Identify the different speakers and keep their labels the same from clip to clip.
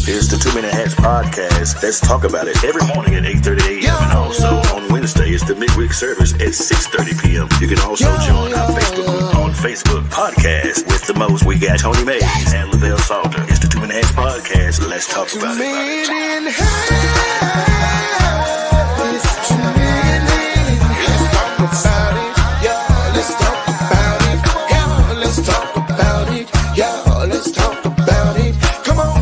Speaker 1: It's the 2 Minute Hats podcast. Let's talk about it every morning at 8:30 a.m. and also on Wednesday it's the midweek service at 6:30 p.m. You can also join our Facebook group on Facebook podcast with the most. We got Tony Mays and Lavelle Salter. It's the 2 Minute Hats podcast. Let's talk about it. Come on.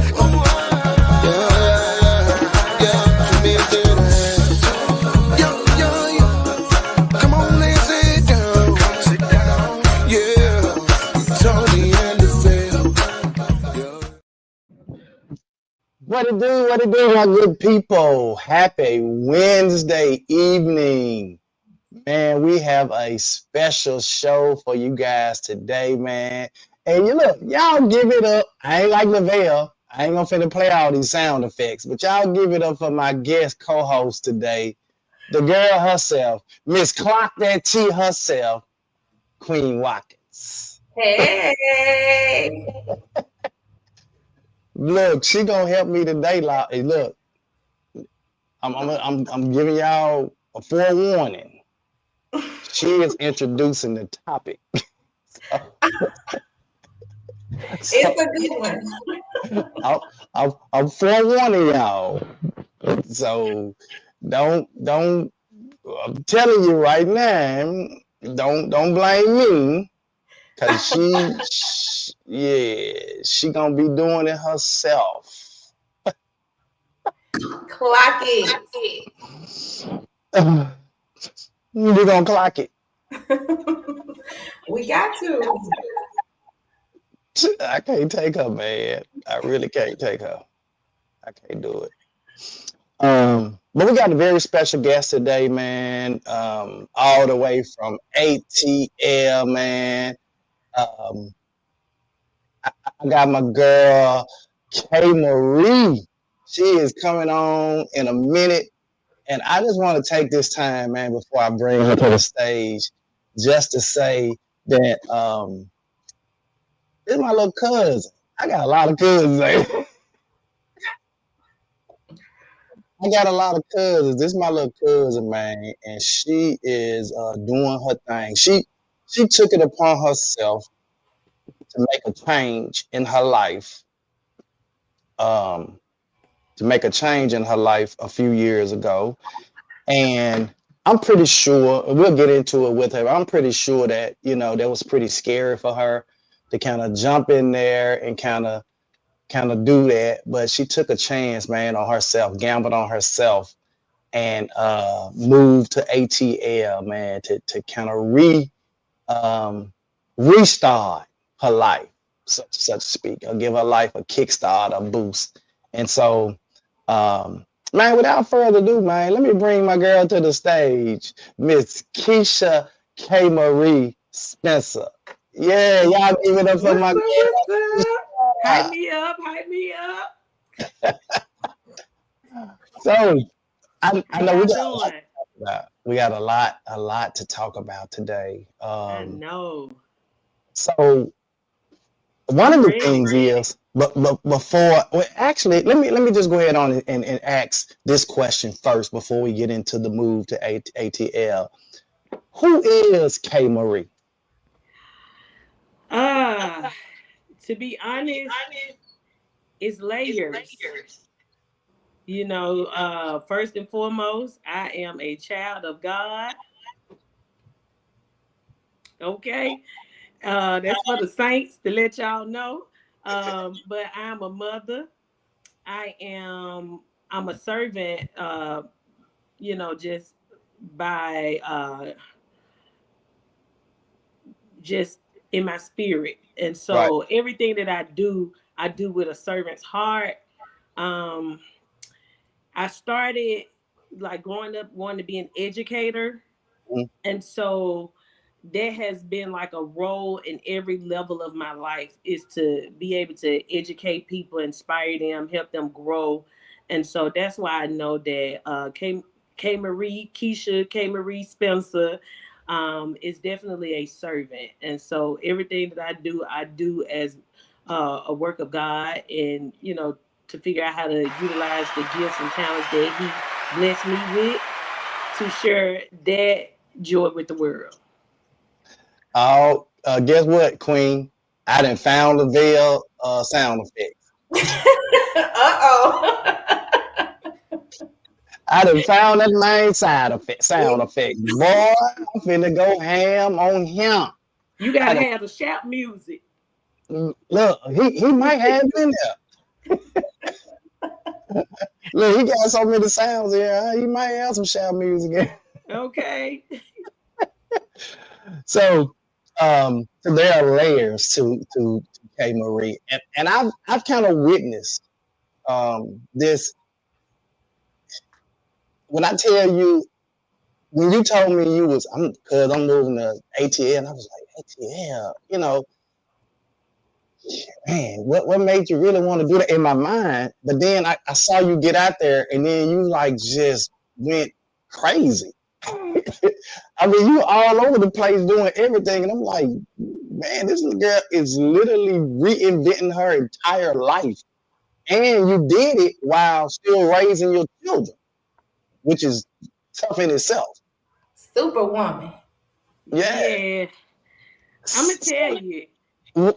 Speaker 2: What it do, my good people? Happy Wednesday evening. Man, we have a special show for you guys today, man. And y'all give it up. I ain't like Lavelle. I ain't gonna finna play all these sound effects, but y'all give it up for my guest co-host today, the girl herself, Miss Clock That T herself, Queen Watkins.
Speaker 3: Hey.
Speaker 2: Look, she gonna help me today. Hey, look, I'm giving y'all a forewarning. She is introducing the topic.
Speaker 3: It's a good one.
Speaker 2: I'm forewarning y'all. So don't. I'm telling you right now. Don't blame me, cause she gonna be doing it herself.
Speaker 3: Clock it.
Speaker 2: We're gonna clock it.
Speaker 3: We got to.
Speaker 2: I can't take her, man. I really can't take her. I can't do it. But we got a very special guest today, man. All the way from ATL, man. I got my girl, K. Marie. She is coming on in a minute. And I just want to take this time, man, before I bring her to the stage, just to say that this is my little cousin. I got a lot of cousins. I got a lot of cousins. This is my little cousin, man, and she is doing her thing. She took it upon herself to make a change in her life. To make a change in her life a few years ago. And I'm pretty sure, we'll get into it with her, I'm pretty sure that, that was pretty scary for her to kind of jump in there and kind of do that. But she took a chance, man, on herself, gambled on herself, and moved to ATL, man, to kind of restart her life, so to speak, or give her life a kickstart, a boost. And so, man, without further ado, man, let me bring my girl to the stage, Miss Keisha K. Marie Spencer. Yeah, y'all give it up for my girl.
Speaker 3: Hype me up.
Speaker 2: So, I know we got a lot to talk about today.
Speaker 3: I know.
Speaker 2: So, one of the things is, but before, actually, let me just go ahead on and ask this question first before we get into the move to ATL. Who is K. Marie?
Speaker 3: To be honest, it's layers. First and foremost, I am a child of God. Okay. That's for the saints to let y'all know. But I'm a mother. I'm a servant, just by just in my spirit. And so Everything that I do with a servant's heart. I started like growing up wanting to be an educator. Mm-hmm. And so that has been like a role in every level of my life, is to be able to educate people, inspire them, help them grow. And so that's why I know that K. Marie, Keisha K. Marie Spencer is definitely a servant. And so everything that I do as a work of God, and, to figure out how to utilize the gifts and talents that he blessed me with to share that joy with the world.
Speaker 2: Oh, guess what, Queen? I done found the veil sound effects.
Speaker 4: Uh-oh.
Speaker 2: I done found that main sound effect. Boy, I'm finna go ham on him.
Speaker 3: You gotta have the shout music.
Speaker 2: Look, he might have it in there. Look, he got so many sounds here. He might have some shout music.
Speaker 3: Okay.
Speaker 2: So there are layers to K Marie, and I've kind of witnessed this. When I tell you, when you told me you was, because I'm moving to ATL, and I was like, ATL, man, what made you really want to do that in my mind? But then I saw you get out there, and then you like just went crazy. I mean, you all over the place doing everything, and I'm like, man, this little girl is literally reinventing her entire life, and you did it while still raising your children, which is tough in itself.
Speaker 4: Superwoman.
Speaker 3: Yeah. I'm gonna tell you.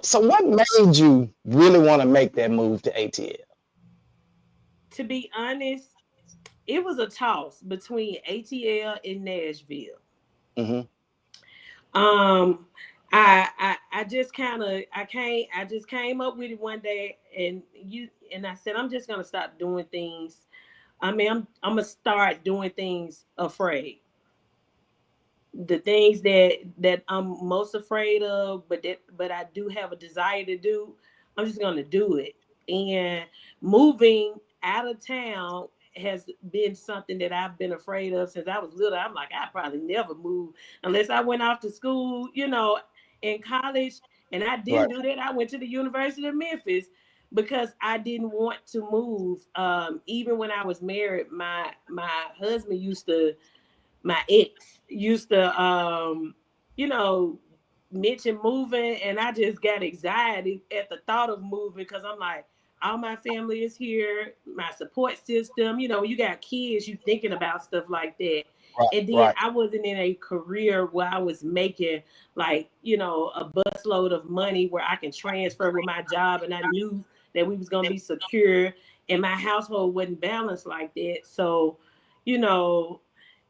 Speaker 2: So what made you really want to make that move to ATL?
Speaker 3: To be honest, it was a toss between ATL and Nashville.
Speaker 2: Mm-hmm.
Speaker 3: I just came up with it one day, and I said I'm just gonna stop doing things. I mean, I'm gonna start doing things afraid. The things that I'm most afraid of, but I do have a desire to do. I'm just gonna do it. And moving out of town has been something that I've been afraid of since I was little. I'm like, I probably never move unless I went off to school, in college. And I didn't do that. I went to the University of Memphis because I didn't want to move. Even when I was married, my husband my ex used to mention moving, and I just got anxiety at the thought of moving because I'm like, all my family is here, my support system. You got kids, you thinking about stuff like that. And then I wasn't in a career where I was making like, a busload of money where I can transfer with my job, and I knew that we was gonna be secure, and my household wasn't balanced like that. So,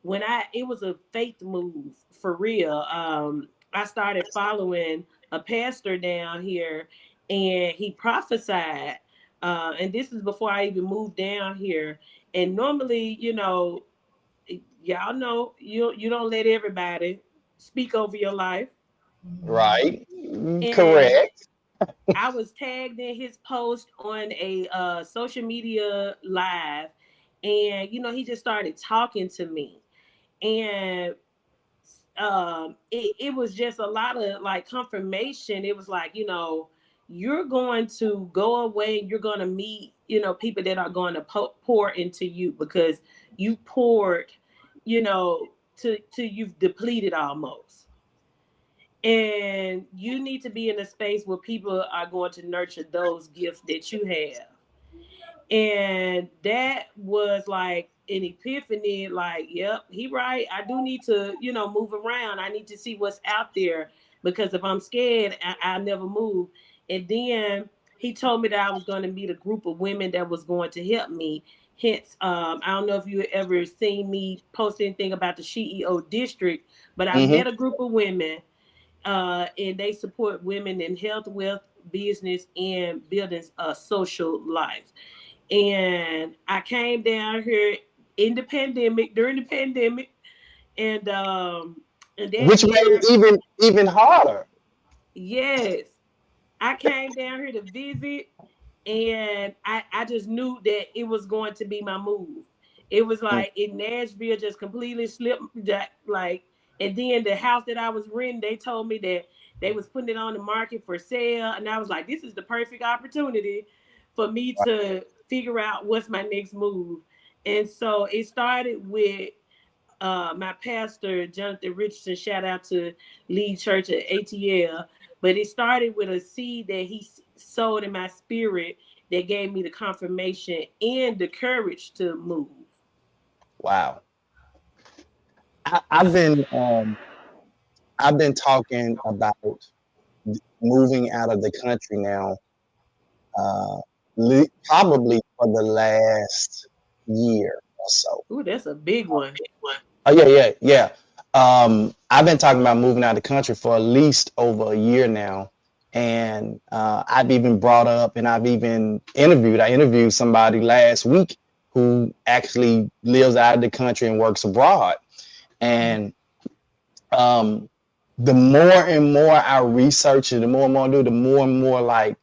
Speaker 3: when it was a faith move for real. I started following a pastor down here, and he prophesied. And this is before I even moved down here. And normally, y'all know you don't let everybody speak over your life.
Speaker 2: Right.
Speaker 3: And
Speaker 2: Correct.
Speaker 3: I was tagged in his post on a social media live, and he just started talking to me, and it was just a lot of like confirmation. It was like, you're going to go away and you're going to meet, people that are going to pour into you because you poured, to you've depleted almost. And you need to be in a space where people are going to nurture those gifts that you have. And that was like an epiphany, like, yep, he right. I do need to, move around. I need to see what's out there, because if I'm scared, I'll never move. And then he told me that I was going to meet a group of women that was going to help me. Hence, I don't know if you ever seen me post anything about the CEO district, but I met a group of women, and they support women in health, wealth, business, and building a social life. And I came down here during the pandemic, and that
Speaker 2: Which made
Speaker 3: year,
Speaker 2: it even harder.
Speaker 3: yes, I came down here to visit, and I just knew that it was going to be my move. It was like in Nashville just completely slipped that, like, and then the house that I was renting, they told me that they was putting it on the market for sale, and I was like, this is the perfect opportunity for me to figure out what's my next move. And so it started with my pastor, Jonathan Richardson, shout out to Lead Church at ATL. But it started with a seed that he sowed in my spirit that gave me the confirmation and the courage to move.
Speaker 2: Wow. I've been talking about moving out of the country now, uh, probably for the last year or so.
Speaker 3: Ooh, that's a big one.
Speaker 2: Oh yeah. I've been talking about moving out of the country for at least over a year now, and I've even brought up and I've even interviewed. I interviewed somebody last week who actually lives out of the country and works abroad, and the more and more I research it, the more and more I do, the more and more like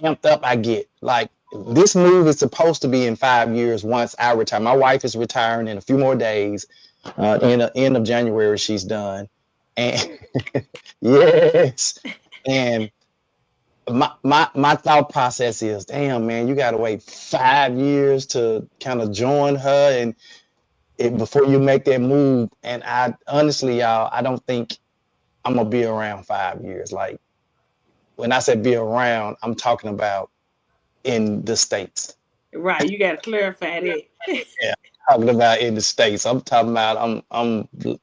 Speaker 2: amped up I get. Like this move is supposed to be in 5 years once I retire. My wife is retiring in a few more days. In the end of January, she's done. And yes. And my thought process is, damn, man, you gotta wait 5 years to kind of join her and before you make that move. And I honestly, y'all, I don't think I'm gonna be around 5 years. Like when I say be around, I'm talking about in the States.
Speaker 3: Right, you got to clarify that.
Speaker 2: Yeah, talking about in the States. I'm talking about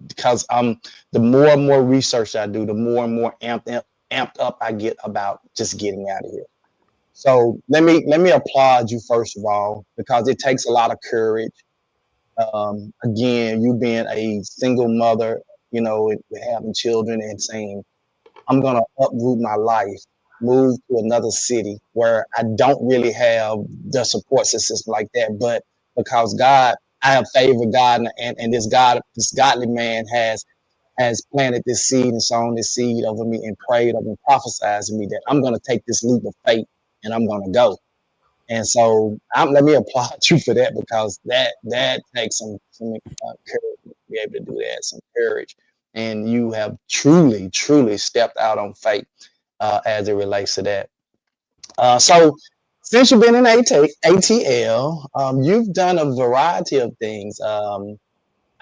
Speaker 2: because the more and more research I do, the more and more amped up I get about just getting out of here. So let me applaud you first of all, because it takes a lot of courage. Again, you being a single mother, you know, having children and saying, I'm gonna uproot my life, move to another city where I don't really have the support system like that. But because God, I have favored God, and this godly man has planted this seed and sown this seed over me and prayed over and prophesied to me that I'm gonna take this leap of faith and I'm gonna go. And so let me applaud you for that, because that takes some courage to be able to do that, some courage. And you have truly stepped out on faith as it relates to that. So since you've been in ATL, you've done a variety of things. I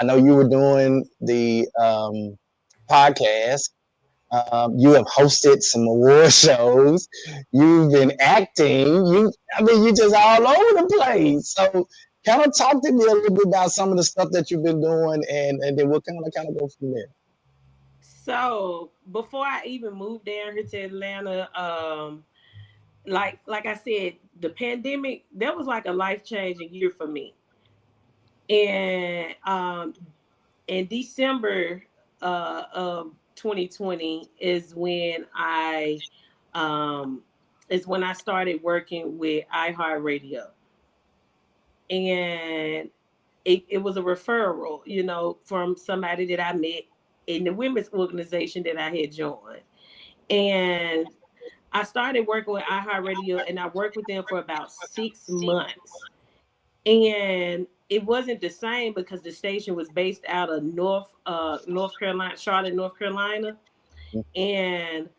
Speaker 2: know you were doing the podcast. You have hosted some award shows. You've been acting. You just all over the place. So kind of talk to me a little bit about some of the stuff that you've been doing, and then we'll kind of go from there.
Speaker 3: So before I even moved down here to Atlanta, like I said, the pandemic, that was like a life-changing year for me. And in December of 2020 is when I started working with iHeartRadio. And it was a referral, you know, from somebody that I met in the women's organization that I had joined. And I started working with iHeartRadio, and I worked with them for about 6 months. And it wasn't the same because the station was based out of North Carolina, Charlotte, North Carolina. And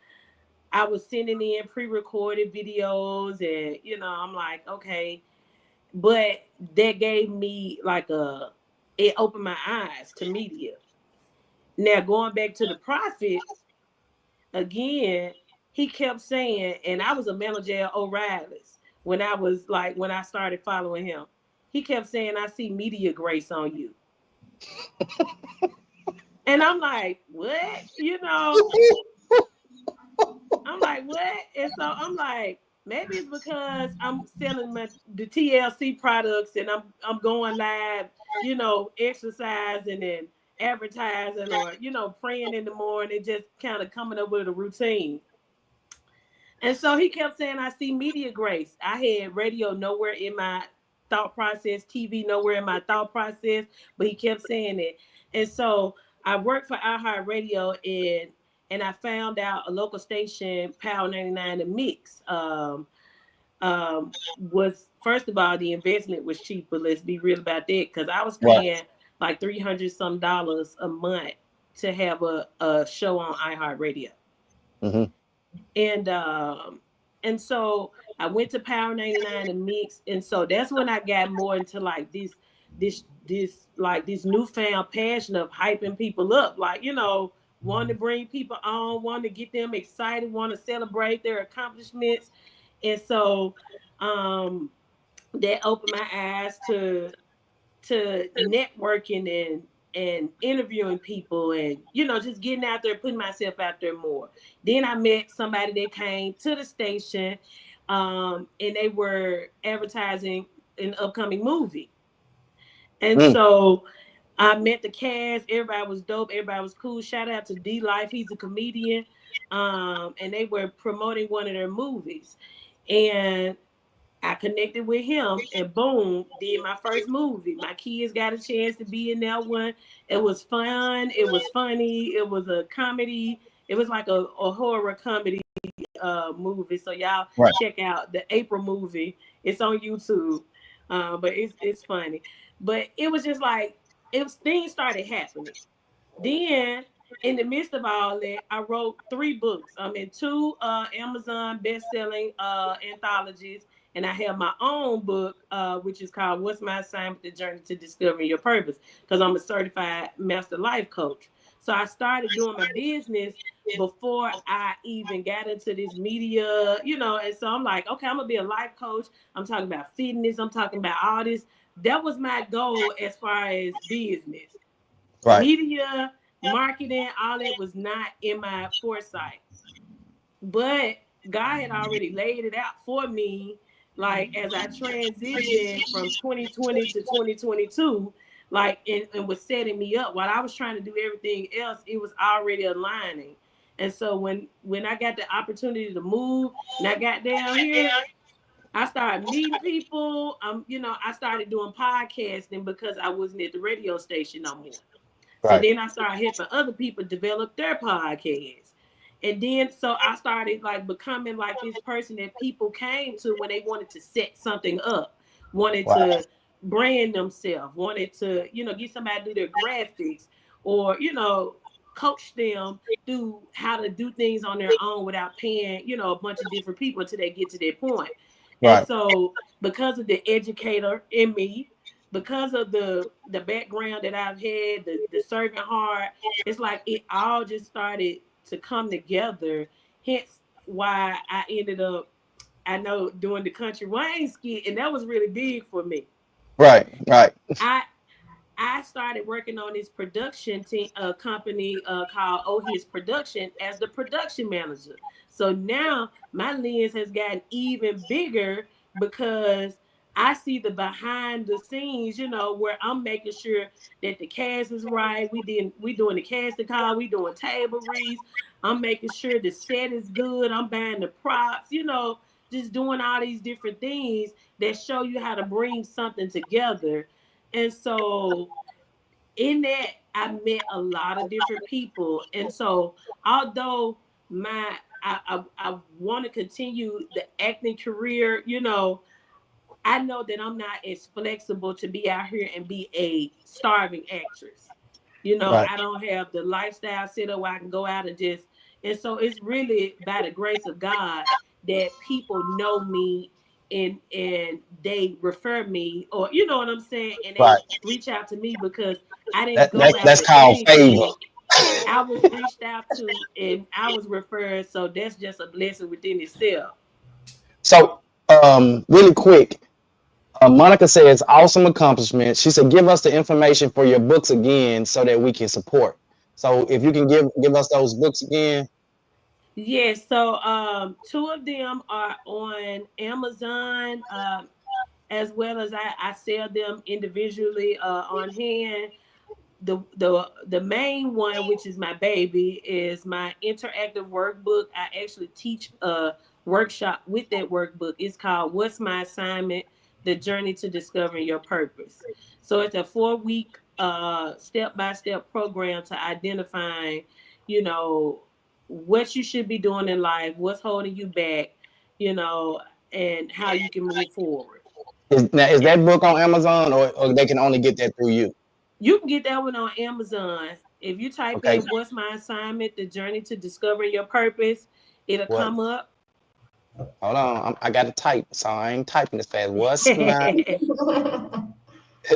Speaker 3: I was sending in pre-recorded videos, and you know, I'm like, okay. But that gave me it opened my eyes to media. Now going back to the prophet again, he kept saying, and I was a manager at O'Reilly's when I started following him. He kept saying, I see media grace on you. And I'm like, what? You know, I'm like, what? And so I'm like, maybe it's because I'm selling the TLC products and I'm going live, you know, exercising and advertising, or, you know, praying in the morning, just kind of coming up with a routine. And so he kept saying, I see media grace. I had radio nowhere in my thought process, TV nowhere in my thought process, but he kept saying it. And so I worked for iHeartRadio, and I found out a local station, Power 99 The Mix, was, first of all, the investment was cheap, but let's be real about that, because I was paying like $300 some a month to have a show on iHeartRadio.
Speaker 2: Mm-hmm.
Speaker 3: And so I went to Power 99 and Mix, and so that's when I got more into like this newfound passion of hyping people up, like, you know, wanting to bring people on, wanting to get them excited, want to celebrate their accomplishments. And so that opened my eyes to networking and interviewing people and just getting out there, putting myself out there more. Then I met somebody that came to the station, and they were advertising an upcoming movie. And so I met the cast. Everybody was dope. Everybody was cool. Shout out to D Life. He's a comedian. And they were promoting one of their movies. And I connected with him, and boom, did my first movie. My kids got a chance to be in that one. It was fun. It was funny. It was a comedy. It was like a horror comedy movie. So y'all check out the April movie. It's on YouTube, but it's funny. But it was just like things started happening. Then, in the midst of all that, I wrote 3 books. I'm in 2 Amazon best-selling anthologies, and I have my own book, which is called "What's My Assignment: The Journey to Discovering Your Purpose," because I'm a certified master life coach. So I started doing my business before I even got into this media, and so I'm like, okay, I'm gonna be a life coach. I'm talking about fitness. I'm talking about all this. That was my goal as far as business.
Speaker 2: Right.
Speaker 3: Media, marketing, all that was not in my foresight. But God had already laid it out for me, like as I transitioned from 2020 to 2022, like and was setting me up. While I was trying to do everything else, it was already aligning. And so when I got the opportunity to move and I got down here, I started meeting people. I started doing podcasting because I wasn't at the radio station no more. So then I started helping other people develop their podcasts. And then so I started like becoming like this person that people came to when they wanted to set something up, wanted to brand themselves, wanted to, get somebody to do their graphics or, coach them through how to do things on their own without paying, a bunch of different people until they get to that point. And so because of the educator in me, because of the background that I've had, the serving heart, it's like it all just started to come together. Hence why I ended up, doing the Country Wayne skit, and that was really big for me.
Speaker 2: Right.
Speaker 3: I started working on this production team, company called Oh His Production as the production manager. So now my lens has gotten even bigger because I see the behind the scenes, where I'm making sure that the cast is right. We doing the casting call, we doing table reads. I'm making sure the set is good. I'm buying the props, just doing all these different things that show you how to bring something together. And so in that, I met a lot of different people. And so although I want to continue the acting career, I know that I'm not as flexible to be out here and be a starving actress. I don't have the lifestyle set up where I can go out and so it's really by the grace of God that people know me and they refer me, or you know what I'm saying, and they reach out to me because I didn't go
Speaker 2: That's
Speaker 3: after
Speaker 2: called favor.
Speaker 3: anything. I was reached out to and I was referred, so that's just a blessing within itself.
Speaker 2: So, really quick, Monica says, awesome accomplishment. She said, give us the information for your books again so that we can support. So if you can give us those books again.
Speaker 3: Yes, so 2 of them are on Amazon, as well as I sell them individually on hand. The main one, which is my baby, is my interactive workbook. I actually teach a workshop with that workbook. It's called "What's My Assignment: The Journey to Discovering Your Purpose." So it's a 4-week step-by-step program to identifying, you know, what you should be doing in life, what's holding you back, you know, and how you can move forward.
Speaker 2: Is that book on Amazon or they can only get that through you?
Speaker 3: You can get that one on Amazon. If you type
Speaker 2: Okay.
Speaker 3: in "What's My Assignment: The Journey to Discovering Your Purpose," it'll come up.
Speaker 2: Hold on. I got to type, so I ain't typing as fast. What's my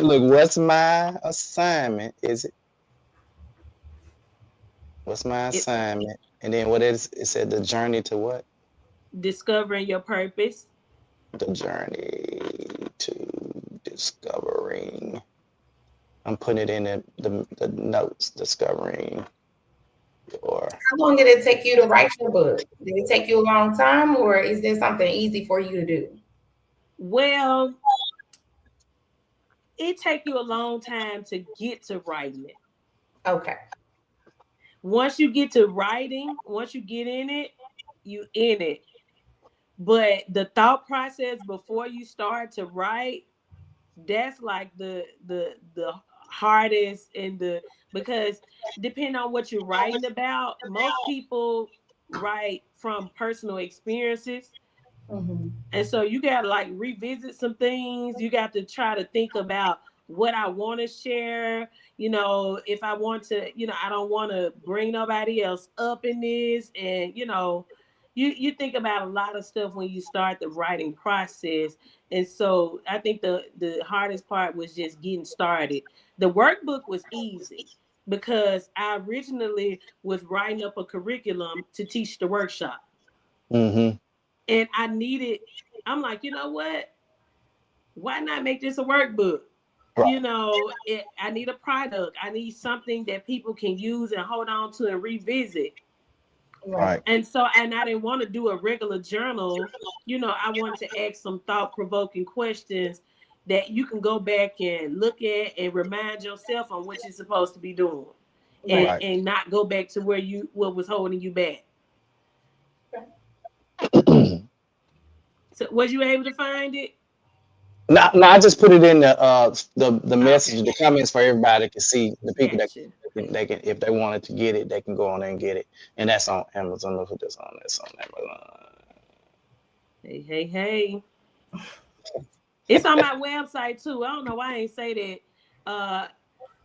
Speaker 2: look? What's my assignment? Is it? What's my assignment? And then what is it? Said the journey to what?
Speaker 3: Discovering your purpose.
Speaker 2: The journey to discovering. I'm putting it in the notes. Discovering your.
Speaker 4: How long did it take you to write your book? Did it take you a long time, or is this something easy for you to do?
Speaker 3: Well, it take you a long time to get to writing it.
Speaker 4: Okay.
Speaker 3: Once you get to writing, once you get in it, you in it. But the thought process before you start to write, that's like the hardest and the because depending on what you're writing about, most people write from personal experiences.
Speaker 4: Mm-hmm.
Speaker 3: And so you got to like revisit some things. You got to try to think about what I want to share. If I want to, I don't want to bring nobody else up in this. And, you think about a lot of stuff when you start the writing process. And so I think the hardest part was just getting started. The workbook was easy because I originally was writing up a curriculum to teach the workshop.
Speaker 2: Mm-hmm.
Speaker 3: And I'm like, you know what? Why not make this a workbook?
Speaker 2: Right.
Speaker 3: I need a product. I need something that people can use and hold on to and revisit.
Speaker 4: Right.
Speaker 2: Right.
Speaker 3: And I didn't want to do a regular journal. I wanted to ask some thought-provoking questions that you can go back and look at and remind yourself on what you're supposed to be doing, and
Speaker 4: Right.
Speaker 2: Right.
Speaker 3: and not go back to what was holding you back. So was you able to find it?
Speaker 2: No, I just put it in the message,
Speaker 3: Okay,
Speaker 2: the comments for everybody to see. The people that
Speaker 3: gotcha.
Speaker 2: they can, if they wanted to get it, they can go on there and get it. And that's on Amazon. Look at this on this on Amazon.
Speaker 3: Hey, hey, hey. It's on my website too. I don't know why I ain't say that.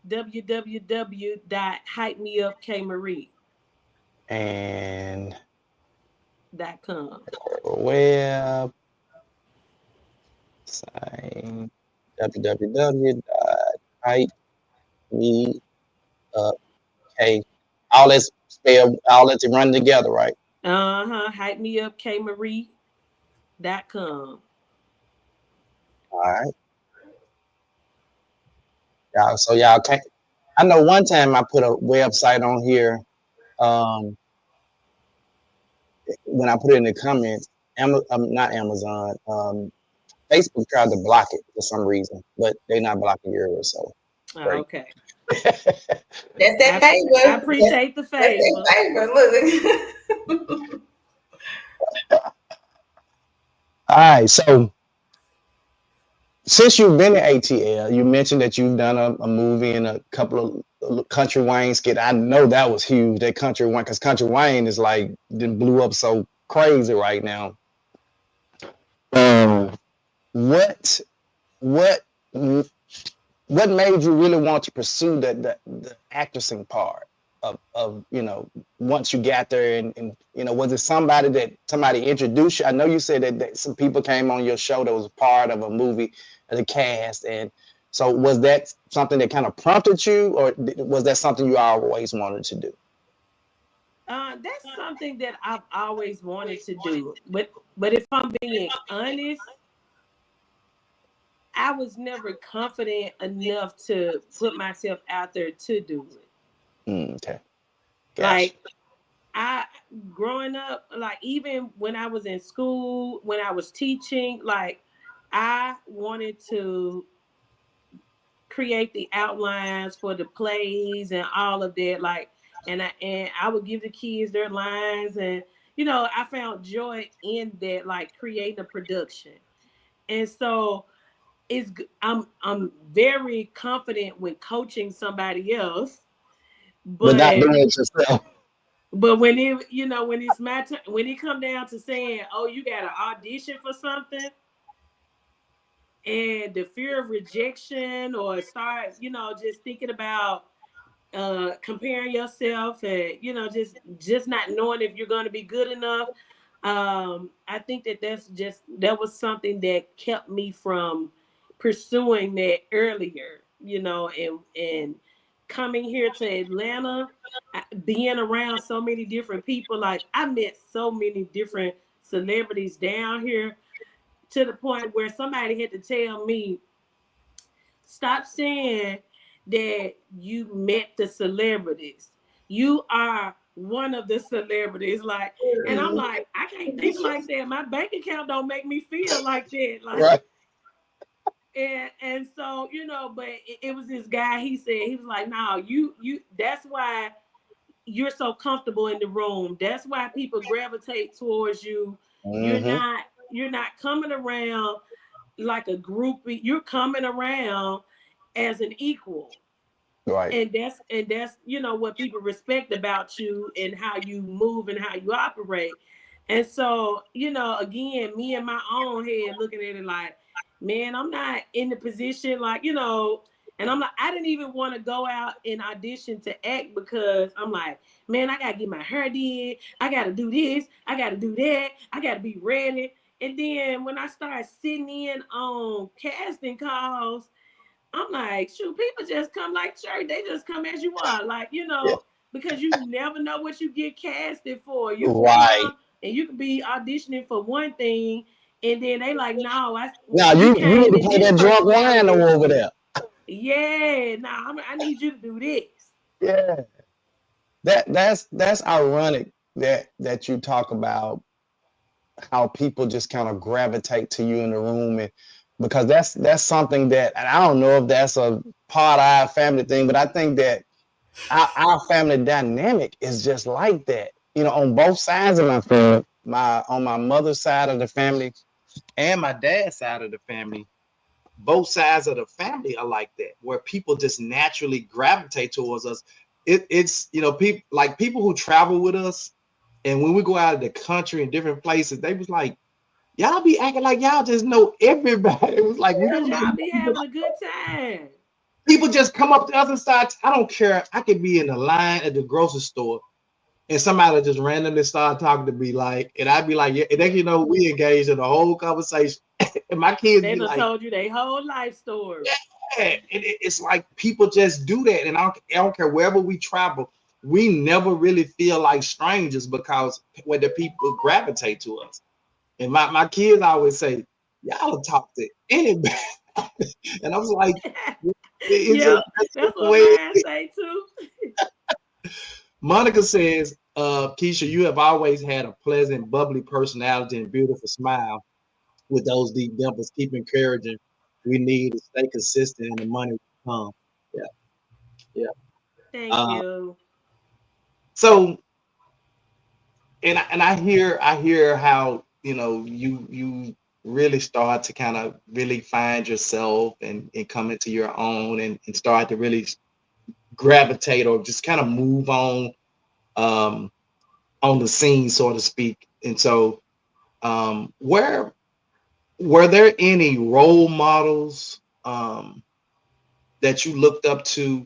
Speaker 3: www.hypemeupkmarie.com.
Speaker 2: And website www.hypemeupk. All that's spelled, all that's run together, right?
Speaker 3: Hypemeupkmarie.com.
Speaker 2: All right, y'all. So y'all can. I know one time I put a website on here. Um, when I put it in the comments, not Amazon. Facebook tried to block it for some reason, but they're not blocking yours. So great.
Speaker 3: Okay.
Speaker 4: That's that
Speaker 3: I
Speaker 4: favor.
Speaker 3: appreciate the
Speaker 4: That's
Speaker 3: favor.
Speaker 4: that favor. Look.
Speaker 2: All right. So since you've been in ATL, you mentioned that you've done a movie and a couple of Country Wayne skit. I know that was huge. That Country Wayne, because Country Wayne is like then blew up so crazy right now. What what what made you really want to pursue the actressing part of once you got there and was it somebody introduced you? I know you said that some people came on your show that was part of a movie, the cast, and so was that something that kind of prompted you, or was that something you always wanted to do?
Speaker 3: That's something that I've always wanted to do. But if I'm being honest, I was never confident enough to put myself out there to do it.
Speaker 2: Okay, gotcha.
Speaker 3: Like I growing up, like even when I was in school, when I was teaching, like I wanted to create the outlines for the plays and all of that. Like and I would give the kids their lines, and I found joy in that, like creating a production. And so I'm very confident with coaching somebody else,
Speaker 2: But not
Speaker 3: but
Speaker 2: doing it yourself.
Speaker 3: when when it's my turn, when it come down to saying, oh, you got to audition for something, and the fear of rejection, or start just thinking about comparing yourself, and just not knowing if you're going to be good enough. I think that was something that kept me from pursuing that earlier, and coming here to Atlanta, being around so many different people. Like I met so many different celebrities down here, to the point where somebody had to tell me, stop saying that you met the celebrities. You are one of the celebrities. Like, and I'm like, I can't think like that. My bank account don't make me feel like that. Like,
Speaker 2: Right.
Speaker 3: and so, you know, but it was this guy, he said, he was like, no, you that's why you're so comfortable in the room. That's why people gravitate towards you. You're
Speaker 2: Mm-hmm.
Speaker 3: not coming around like a groupie. You're coming around as an equal.
Speaker 2: Right.
Speaker 3: And that's you know what people respect about you and how you move and how you operate. And so, you know, again, me in my own head looking at it like, man, I'm not in the position, like, you know, and I'm like, I didn't even want to go out and audition to act, because I'm like, man, I gotta get my hair did, I gotta do this, I gotta do that, I gotta be ready. And then when I started sitting in on casting calls, I'm like, shoot, people just come like church. They just come as you are. Like, you
Speaker 2: Yeah.
Speaker 3: know, because you never know what you get casted for. You can
Speaker 2: Right.
Speaker 3: come and you can be auditioning for one thing, and then they like, no,
Speaker 2: Now
Speaker 3: you
Speaker 2: you need
Speaker 3: came
Speaker 2: to
Speaker 3: in
Speaker 2: play
Speaker 3: this
Speaker 2: that drunk
Speaker 3: personality.
Speaker 2: wino over there.
Speaker 3: Yeah, I need you to do this.
Speaker 2: Yeah. That's ironic that you talk about how people just kind of gravitate to you in the room, and because that's something that, and I don't know if that's a part of our family thing, but I think that our family dynamic is just like that. You know, on both sides of my family, on my mother's side of the family and my dad's side of the family, both sides of the family are like that, where people just naturally gravitate towards us. It's you know, people who travel with us, and when we go out of the country in different places, they was like, y'all be acting like y'all just know everybody. It was like we
Speaker 3: Cause
Speaker 2: don't know
Speaker 3: y'all be
Speaker 2: people.
Speaker 3: having a good time.
Speaker 2: People just come up the other side. I don't care. I could be in the line at the grocery store, and somebody just randomly start talking to me, like, and I'd be like, yeah, and then you know we engaged in a whole conversation, and my kids
Speaker 3: They
Speaker 2: be
Speaker 3: done
Speaker 2: like,
Speaker 3: told you their whole life story.
Speaker 2: yeah, and it's like people just do that, and I don't care wherever we travel, we never really feel like strangers because when the people gravitate to us. And my kids always say, y'all talk to anybody. And I was like, it's
Speaker 3: Yep,
Speaker 2: just that's just
Speaker 3: that's
Speaker 2: the
Speaker 3: what
Speaker 2: way it
Speaker 3: mine
Speaker 2: is.
Speaker 3: say too.
Speaker 2: Monica says, Keisha, you have always had a pleasant, bubbly personality and beautiful smile with those deep dimples. Keep encouraging. We need to stay consistent and the money will come. Yeah, yeah.
Speaker 3: Thank
Speaker 2: Uh,
Speaker 3: you.
Speaker 2: so and I hear how you know you really start to kind of really find yourself and come into your own and start to really gravitate or just kind of move um on the scene, so to speak. And so where were there any role models that you looked up to,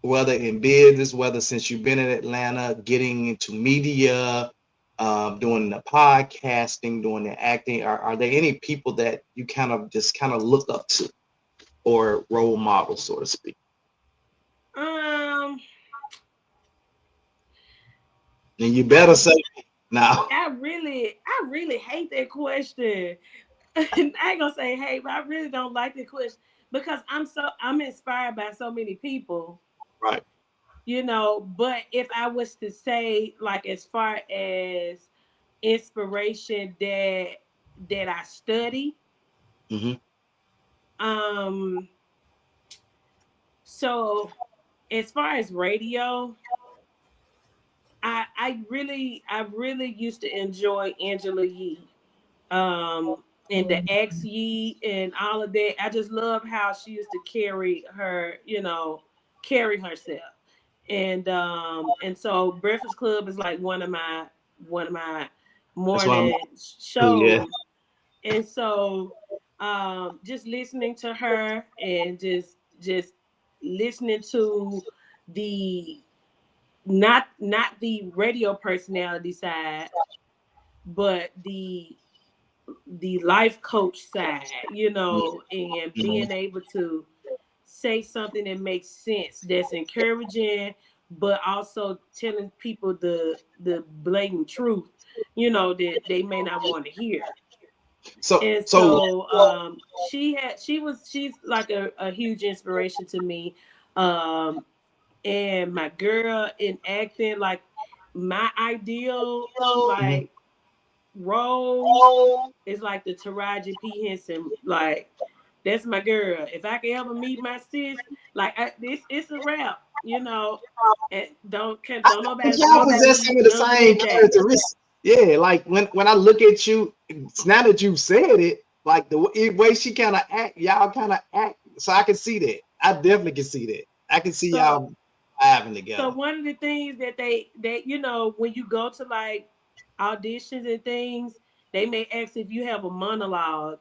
Speaker 2: whether in business, whether since you've been in Atlanta, getting into media, doing the podcasting, doing the acting? Are there any people that you kind of look up to or role models, so to speak?
Speaker 3: Um,
Speaker 2: And you better say now.
Speaker 3: I really hate that question. I ain't gonna say hate, but I really don't like the question, because I'm inspired by so many people,
Speaker 2: Right.
Speaker 3: you know. But if I was to say, like, as far as inspiration that I study,
Speaker 2: Mm-hmm.
Speaker 3: um, so as far as radio, I really used to enjoy Angela Yee, and the X Yee and all of that. I just love how she used to carry her, you know, carry herself. And so Breakfast Club is like one of my
Speaker 2: That's why I'm
Speaker 3: morning
Speaker 2: too. Yeah.
Speaker 3: shows. And so just listening to her and just listening to the not the radio personality side, but the life coach side, you know, and
Speaker 2: Mm-hmm.
Speaker 3: being able to say something that makes sense, that's encouraging, but also telling people the blatant truth, you know, that they may not want to hear. And so she's like a huge inspiration to me. And my girl in acting, like my ideal like role is like the Taraji P. Henson. Like that's my girl. If I can ever meet my sis, like it's a wrap, you know. And don't nobody
Speaker 2: y'all
Speaker 3: come for
Speaker 2: possess
Speaker 3: me
Speaker 2: some of the
Speaker 3: none of
Speaker 2: same
Speaker 3: that day.
Speaker 2: characteristics. Yeah, like when I look at you, now that you said it, like the way she kind of act, y'all kind of act. So I can see that. I definitely can see that. I can see
Speaker 3: So
Speaker 2: y'all having
Speaker 3: so
Speaker 2: together.
Speaker 3: one of the things that you know, when you go to like auditions and things, they may ask if you have a monologue.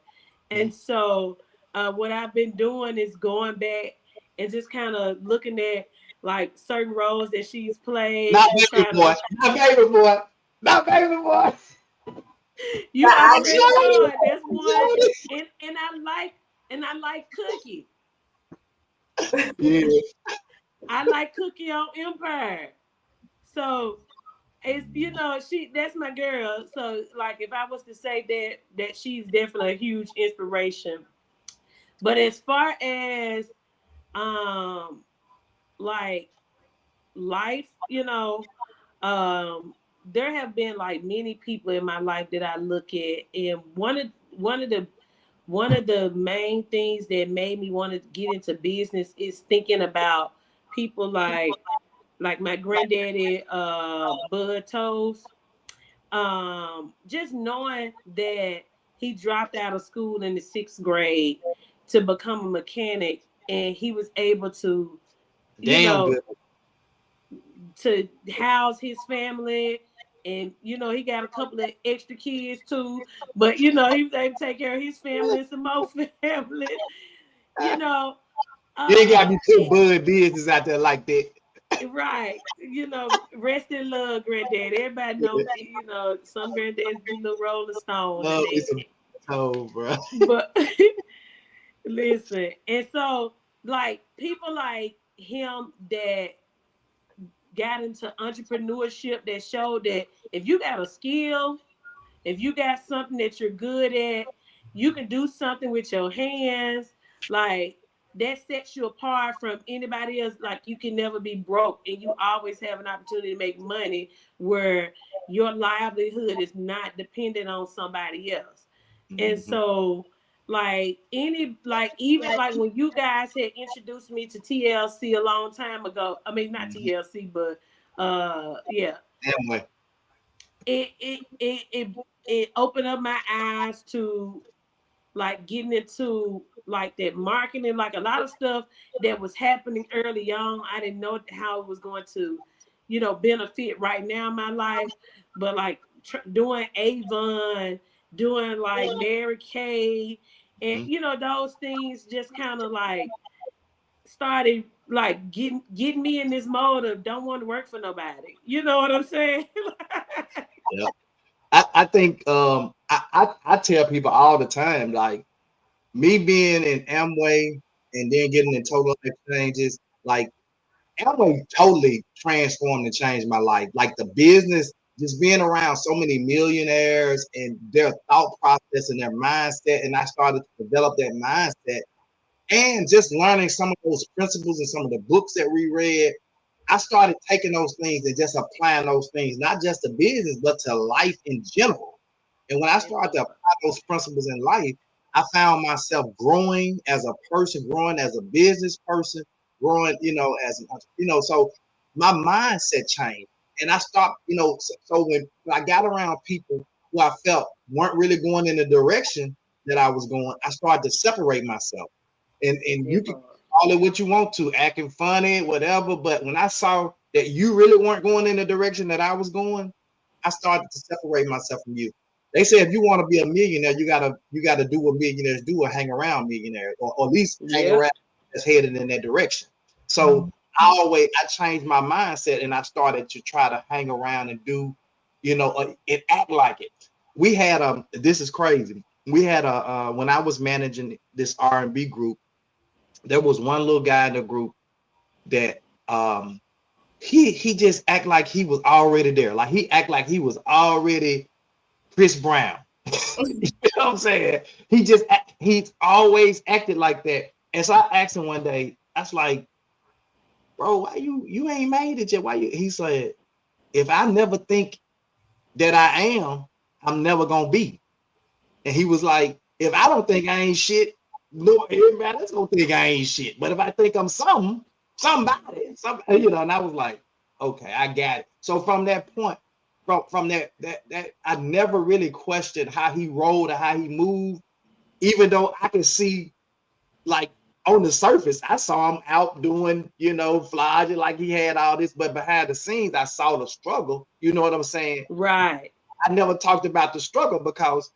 Speaker 3: And so what I've been doing is going back and just kind of looking at like certain roles that she's played
Speaker 2: Not
Speaker 3: and
Speaker 2: baby
Speaker 3: trying
Speaker 2: boy.
Speaker 3: to
Speaker 2: Not baby boy. Not baby boy.
Speaker 3: you
Speaker 4: I
Speaker 3: already
Speaker 4: Jody.
Speaker 3: know it. That's one.
Speaker 2: Jody.
Speaker 3: And I like Cookie.
Speaker 2: Yeah.
Speaker 3: I like Cookie on Empire. So it's, you know, that's my girl. So like if I was to say that she's definitely a huge inspiration. But as far as um like life, you know, there have been like many people in my life that I look at, and one of the main things that made me want to get into business is thinking about people like my granddaddy Bud Toast. Just knowing that he dropped out of school in the 6th grade to become a mechanic, and he was able to, you
Speaker 2: Damn
Speaker 3: know,
Speaker 2: good.
Speaker 3: to house his family. And you know, he got a couple of extra kids too, but you know, he was able to take care of his family and some more family, you know.
Speaker 2: You ain't got
Speaker 3: uh
Speaker 2: me put bud business out there like that.
Speaker 3: right, you know, rest in love, granddad. Everybody know, you know, some granddads be the Rolling Stone and
Speaker 2: Love me
Speaker 3: they,
Speaker 2: some toe, bro.
Speaker 3: but listen. And so like people like him that got into entrepreneurship, that showed that if you got a skill, if you got something that you're good at, you can do something with your hands. Like that sets you apart from anybody else. Like you can never be broke, and you always have an opportunity to make money where your livelihood is not dependent on somebody else. And
Speaker 2: Mhm.
Speaker 3: so like even like when you guys had introduced me to TLC a long time ago. I mean not
Speaker 2: Mhm.
Speaker 3: TLC, but yeah,
Speaker 2: Damn way.
Speaker 3: it it it it, it opened up my eyes to like getting into like that marketing, like a lot of stuff that was happening early on. I didn't know how it was going to, you know, benefit right now in my life, but like doing Avon, doing like Mary Kay, and
Speaker 2: Mhm.
Speaker 3: you know those things just kind of like started like getting me in this mode of don't want to work for nobody. You know what I'm saying?
Speaker 2: Yeah. I think I tell people all the time, like me being in Amway and then getting in total exchanges, like Amway totally transformed and changed my life. Like the business, just being around so many millionaires and their thought process and their mindset, and I started to develop that mindset and just learning some of those principles and some of the books that we read. I started taking those things and just applying those things, not just to business, but to life in general. And when I
Speaker 3: That
Speaker 2: started to
Speaker 3: part.
Speaker 2: apply those principles in life, I found myself growing as a person, growing as a business person, growing, as an entrepreneur. So my mindset changed. And I stopped, so when I got around people who I felt weren't really going in the direction that I was going, I started to separate myself. And you
Speaker 3: That
Speaker 2: can
Speaker 3: part.
Speaker 2: call it what you want to, acting funny, whatever. But when I saw that you really weren't going in the direction that I was going, I started to separate myself from you. They say if you want to be a millionaire, you gotta do what millionaires do or hang around millionaires, or at least hang
Speaker 3: Yep.
Speaker 2: around that's headed in that direction. So I changed my mindset and I started to try to hang around and do, and act like it. We had this is crazy. We had when I was managing this R&B group, there was one little guy in the group that he just act like he was already there. Like he act like he was already Chris Brown. You know what I'm saying? He's always acted like that. And so I asked him one day, I was like, bro, why you ain't made it yet? Why you? He said, if I never think that I am, I'm never gonna be. And he was like, if I don't think I ain't shit, no, everybody else gonna think I ain't shit. But if I think I'm somebody, you know, and I was like, okay, I got it. So from that point, from that I never really questioned how he rolled or how he moved, even though I could see, like, on the surface, I saw him out doing, you know, flogging, like he had all this, but behind the scenes, I saw the struggle. You know what I'm saying?
Speaker 3: Right.
Speaker 2: I never talked about the struggle because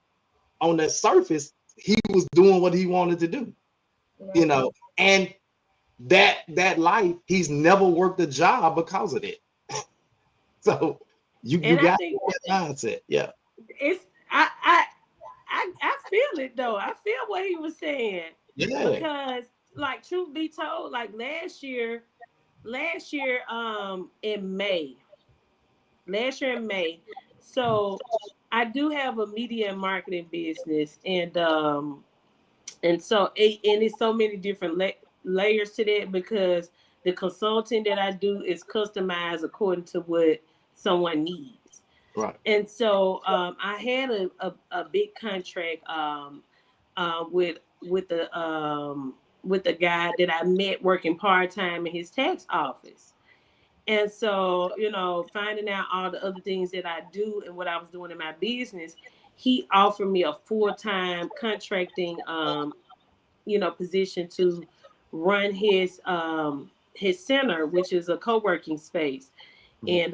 Speaker 2: on the surface, he was doing what he wanted to do, you know, and that life, he's never worked a job because of it. So you got that mindset. Yeah.
Speaker 3: It's I feel it though. I feel what he was saying.
Speaker 2: Yeah.
Speaker 3: Because like truth be told, like last year in May. Last year in May. So I do have a media and marketing business, and so it's so many different layers to that, because the consulting that I do is customized according to what someone needs.
Speaker 2: Right.
Speaker 3: And so I had a big contract with the guy that I met working part-time in his tax office. And so, you know, finding out all the other things that I do and what I was doing in my business, he offered me a full-time contracting position to run his center, which is a co-working space. And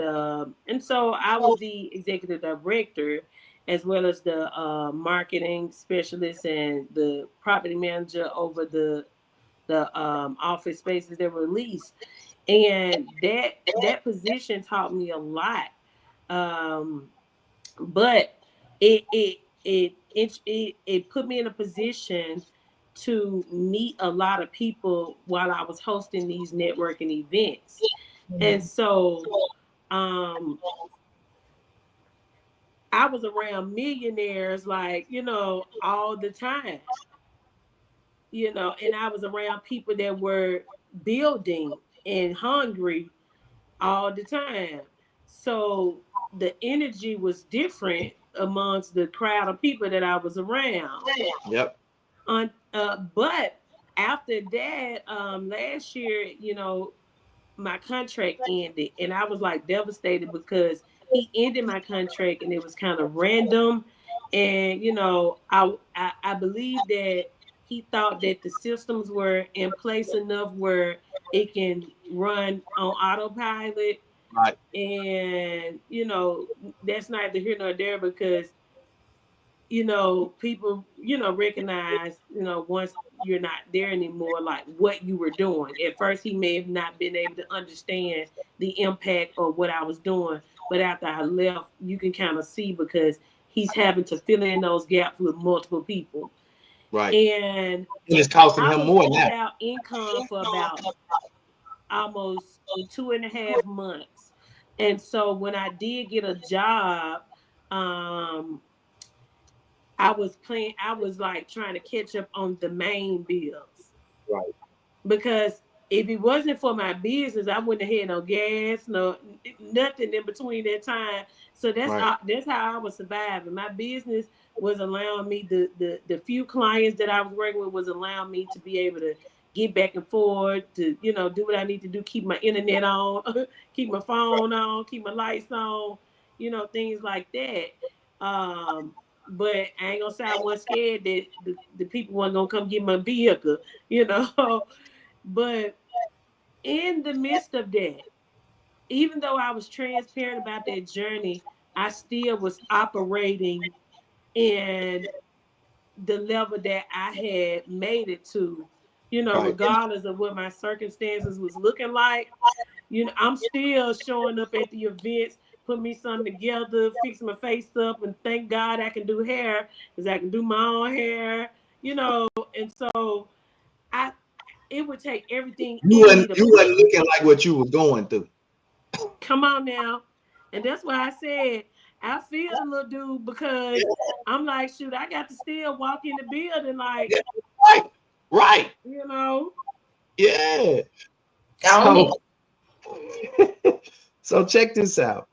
Speaker 3: so I was the executive director, as well as the marketing specialist and the property manager over the office spaces that were leased. And that position taught me a lot. um, but it put me in a position to meet a lot of people while I was hosting these networking events. And so um I was around millionaires, like, you know, all the time, you know, and I was around people that were building and hungry all the time. So the energy was different amongst the crowd of people that I was around.
Speaker 2: Yep.
Speaker 3: But after that, last year, you know, my contract ended, and I was like devastated because he ended my contract and it was kind of random. And you know, I believe that he thought that the systems were in place enough where it can run on autopilot.
Speaker 2: Right.
Speaker 3: And you know, that's neither here nor there, because you know, people, you know, recognize, you know, once you're not there anymore, like what you were doing. At first, he may have not been able to understand the impact of what I was doing, but after I left, you can kind of see, because he's having to fill in those gaps with multiple people.
Speaker 2: Right.
Speaker 3: And
Speaker 2: it's costing
Speaker 3: I
Speaker 2: him
Speaker 3: was
Speaker 2: more now.
Speaker 3: without income for about almost 2.5 months. And so when I did get a job, um, I was like trying to catch up on the main bills.
Speaker 2: Right.
Speaker 3: Because if it wasn't for my business, I wouldn't have had no gas, no nothing in between that time. So that's how I was surviving. My business was allowing me, the few clients that I was working with was allowing me to be able to get back and forth, to, you know, do what I need to do, keep my internet on, keep my phone on, keep my lights on, you know, things like that. But I ain't gonna say I wasn't scared that the people weren't gonna come get my vehicle, you know. But in the midst of that, even though I was transparent about that journey, I still was operating in the level that I had made it to, you know, regardless of what my circumstances was looking like. You know, I'm still showing up at the events, put me something together, fix my face up, and thank God I can do hair, because I can do my own hair, you know. And so I it would take everything
Speaker 2: You
Speaker 3: in me
Speaker 2: wasn't
Speaker 3: to
Speaker 2: you wasn't looking like what you was going through.
Speaker 3: Come on now. And that's why I said I feel the little dude because I'm like, shoot, I got to still walk in the building like,
Speaker 5: right.
Speaker 3: you know.
Speaker 5: Yeah.
Speaker 4: Own
Speaker 5: So,
Speaker 4: it.
Speaker 5: so check this out.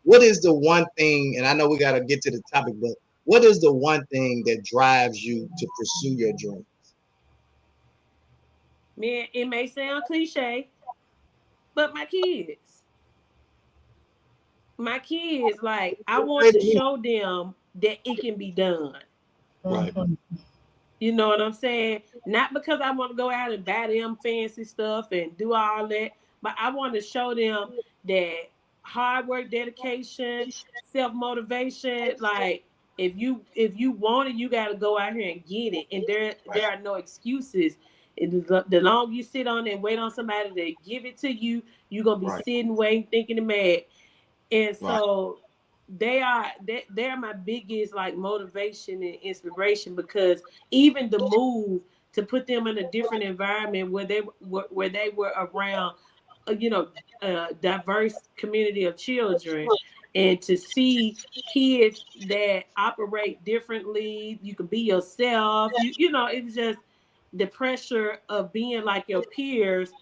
Speaker 5: What is the one thing, and I know we got to get to the topic, but what is the one thing that drives you to pursue your dream?
Speaker 3: Man, it may sound cliche, but my kids, like, I want to show them that it can be done.
Speaker 5: Right.
Speaker 3: You know what I'm saying? Not because I want to go out and buy them fancy stuff and do all that, but I want to show them that hard work, dedication, self motivation. Like, if you want it, you got to go out here and get it. And there are no excuses. The longer you sit on it and wait on somebody to give it to you, you're gonna be
Speaker 5: Right.
Speaker 3: sitting, waiting, thinking and mad. And
Speaker 5: Right.
Speaker 3: so they're my biggest like motivation and inspiration, because even the move to put them in a different environment where they were around a diverse community of children, and to see kids that operate differently, you can be yourself, it's just the pressure of being like your peers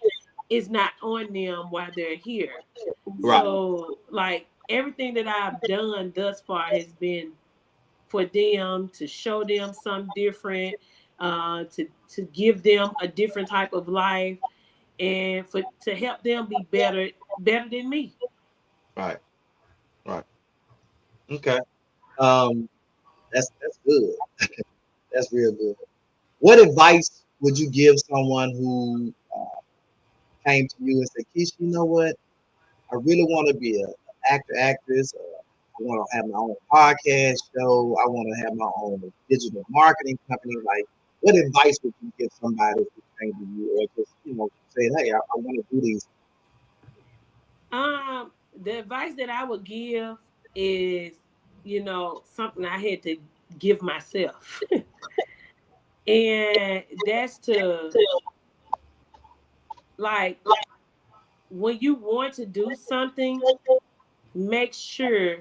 Speaker 3: is not on them while they're here.
Speaker 5: Right.
Speaker 3: So, like, everything that I've done thus far has been for them, to show them something different, to give them a different type of life, and to help them be better than me.
Speaker 5: Right. Right. Okay. Um, that's good. That's real good. What advice would you give someone who came to you and said, "Keisha, you know what? I really want to be an actor, actress. I want to have my own podcast show. I want to have my own digital marketing company." Like, what advice would you give somebody who came to you, or just say, "Hey, I want to do these"?
Speaker 3: The advice that I would give is, something I had to give myself. And that's to, like, when you want to do something, make sure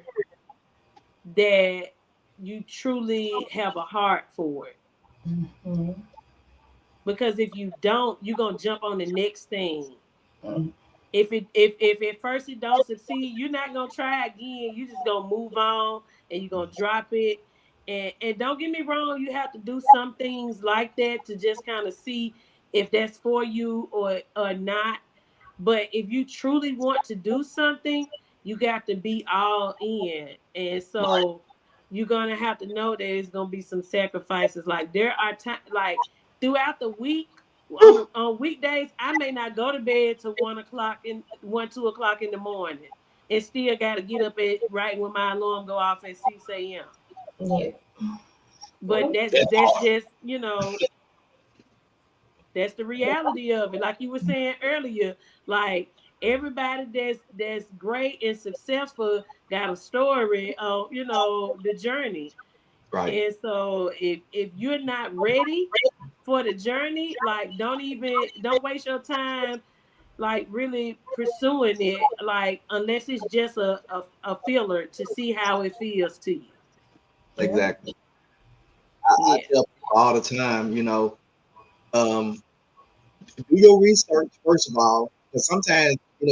Speaker 3: that you truly have a heart for it.
Speaker 4: Mhm.
Speaker 3: Because if you don't, you're gonna jump on the next thing.
Speaker 4: Mhm.
Speaker 3: If at first it don't succeed, you're not gonna try again. You just gonna move on and you're gonna drop it. And don't get me wrong, you have to do some things like that to just kind of see if that's for you or not. But if you truly want to do something, you got to be all in. And so you're gonna have to know there's gonna be some sacrifices. Like, there are times, like, throughout the week, on weekdays, I may not go to bed till 2 o'clock in the morning, and still got to get up at right when my alarm go off at 6 a.m.
Speaker 4: Yeah.
Speaker 3: But that's just that's the reality of it. Like you were saying earlier, like, everybody that's great and successful got a story of the journey.
Speaker 5: Right.
Speaker 3: And so if you're not ready for the journey, like, don't waste your time like really pursuing it, like, unless it's just a filler to see how it feels to you.
Speaker 4: Yeah.
Speaker 5: Exactly. I
Speaker 3: Yeah.
Speaker 5: tell people all the time, um, do your research first of all, because sometimes we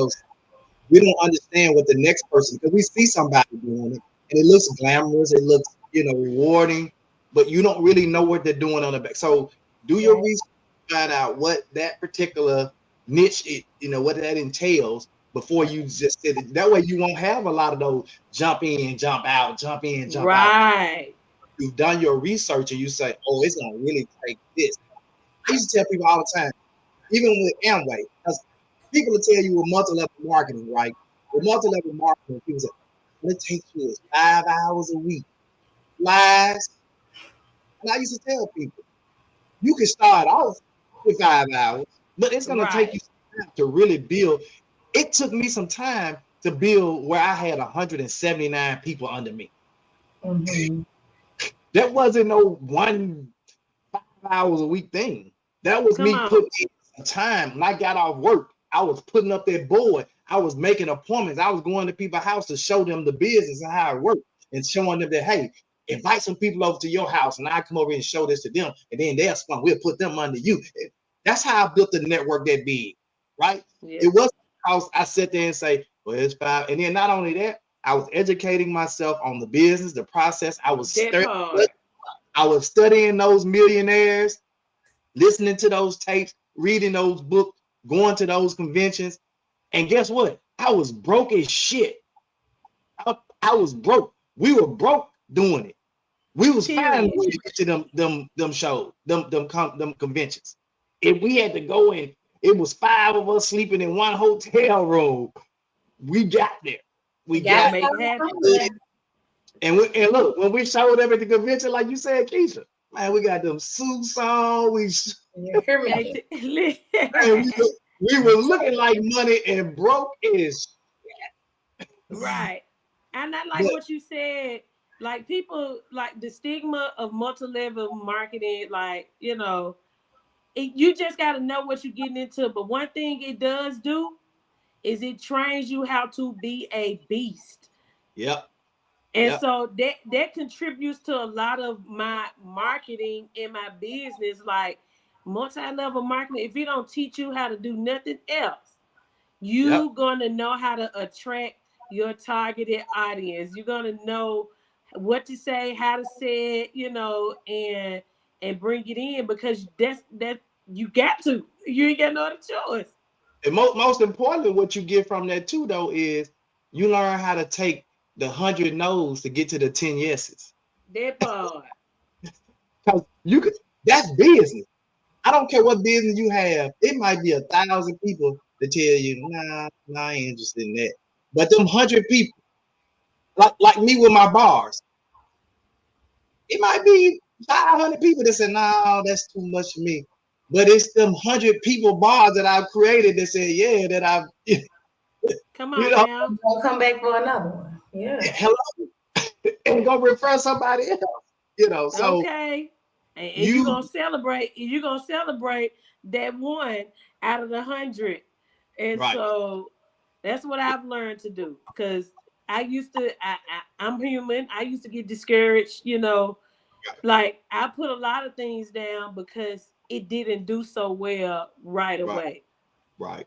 Speaker 5: don't understand what the next person, because we see somebody doing it and it looks glamorous, it looks rewarding, but you don't really know what they're doing on the back. So do your
Speaker 4: Right.
Speaker 5: research, find out what that particular niche what that entails before you just sit it. That way you won't have a lot of those jump in, jump out, jump in, jump out.
Speaker 3: Right.
Speaker 5: You've done your research and you say, oh, it's gonna really take this. I used to tell people all the time, even with Amway, because people will tell you with multi-level marketing, right? With multi-level marketing, people say, what it takes you is 5 hours a week. Lies. And I used to tell people, you can start off with 5 hours, but it's going to take you
Speaker 3: Right.
Speaker 5: some time to really build. It took me some time to build where I had 179 people under me.
Speaker 4: Mhm.
Speaker 5: That wasn't no 5 hours a week thing. That was
Speaker 3: Come
Speaker 5: me
Speaker 3: on.
Speaker 5: putting in some time when I got off work. I was putting up that board. I was making appointments. I was going to people's house to show them the business and how it worked, and showing them that, hey, invite some people over to your house, and I come over and show this to them, and then they'll spend. We'll put them under you. That's how I built the network that big, right?
Speaker 3: Yeah.
Speaker 5: It wasn't because I sit there and say, well, it's 5. And then not only that, I was educating myself on the business, the process. I was studying those millionaires, listening to those tapes, reading those books, going to those conventions. And guess what? I was broke as shit. I was broke. We were broke doing it. We was finding ways to get to them shows, them conventions. If we had to go in, it was 5 of us sleeping in one hotel room. We got there. We got
Speaker 3: make it happen.
Speaker 5: And look, when we showed up at the convention, like you said, Keisha, man, we got them suits on. We were looking like money and broke as shit.
Speaker 3: Right. And I like what you said. Like people, like the stigma of multi-level marketing, like, you know, you just got to know what you're getting into. But one thing it does do is it trains you how to be a beast.
Speaker 5: Yep.
Speaker 3: And so that contributes to a lot of my marketing in my business, like multi-level marketing. If it don't teach you how to do nothing else, you're going to know how to attract your targeted audience. You're going to know what to say, how to say it, you know, and bring it in, because that's you got to. You ain't got no other choice.
Speaker 5: And most importantly, what you get from that too, though, is you learn how to take the 100 no's to get to the 10 yeses.
Speaker 3: That part.
Speaker 5: Because that's business. I don't care what business you have. It might be 1,000 people to tell you, nah, I ain't interested in that. But them 100 people, like me with my bars, it might be 500 people that say, nah, that's too much for me. But it's them 100 people bars that I've created that say, yeah, that I've.
Speaker 3: Come on, now.
Speaker 4: We'll come back for another one. Yeah.
Speaker 5: Hello. And go refer somebody else. You know, so
Speaker 3: okay. And you're gonna celebrate. You're gonna celebrate that one out of the 100. And so that's what I've learned to do. Because I used to, I'm human. I used to get discouraged, you know. Like I put a lot of things down because it didn't do so well right away.
Speaker 5: Right.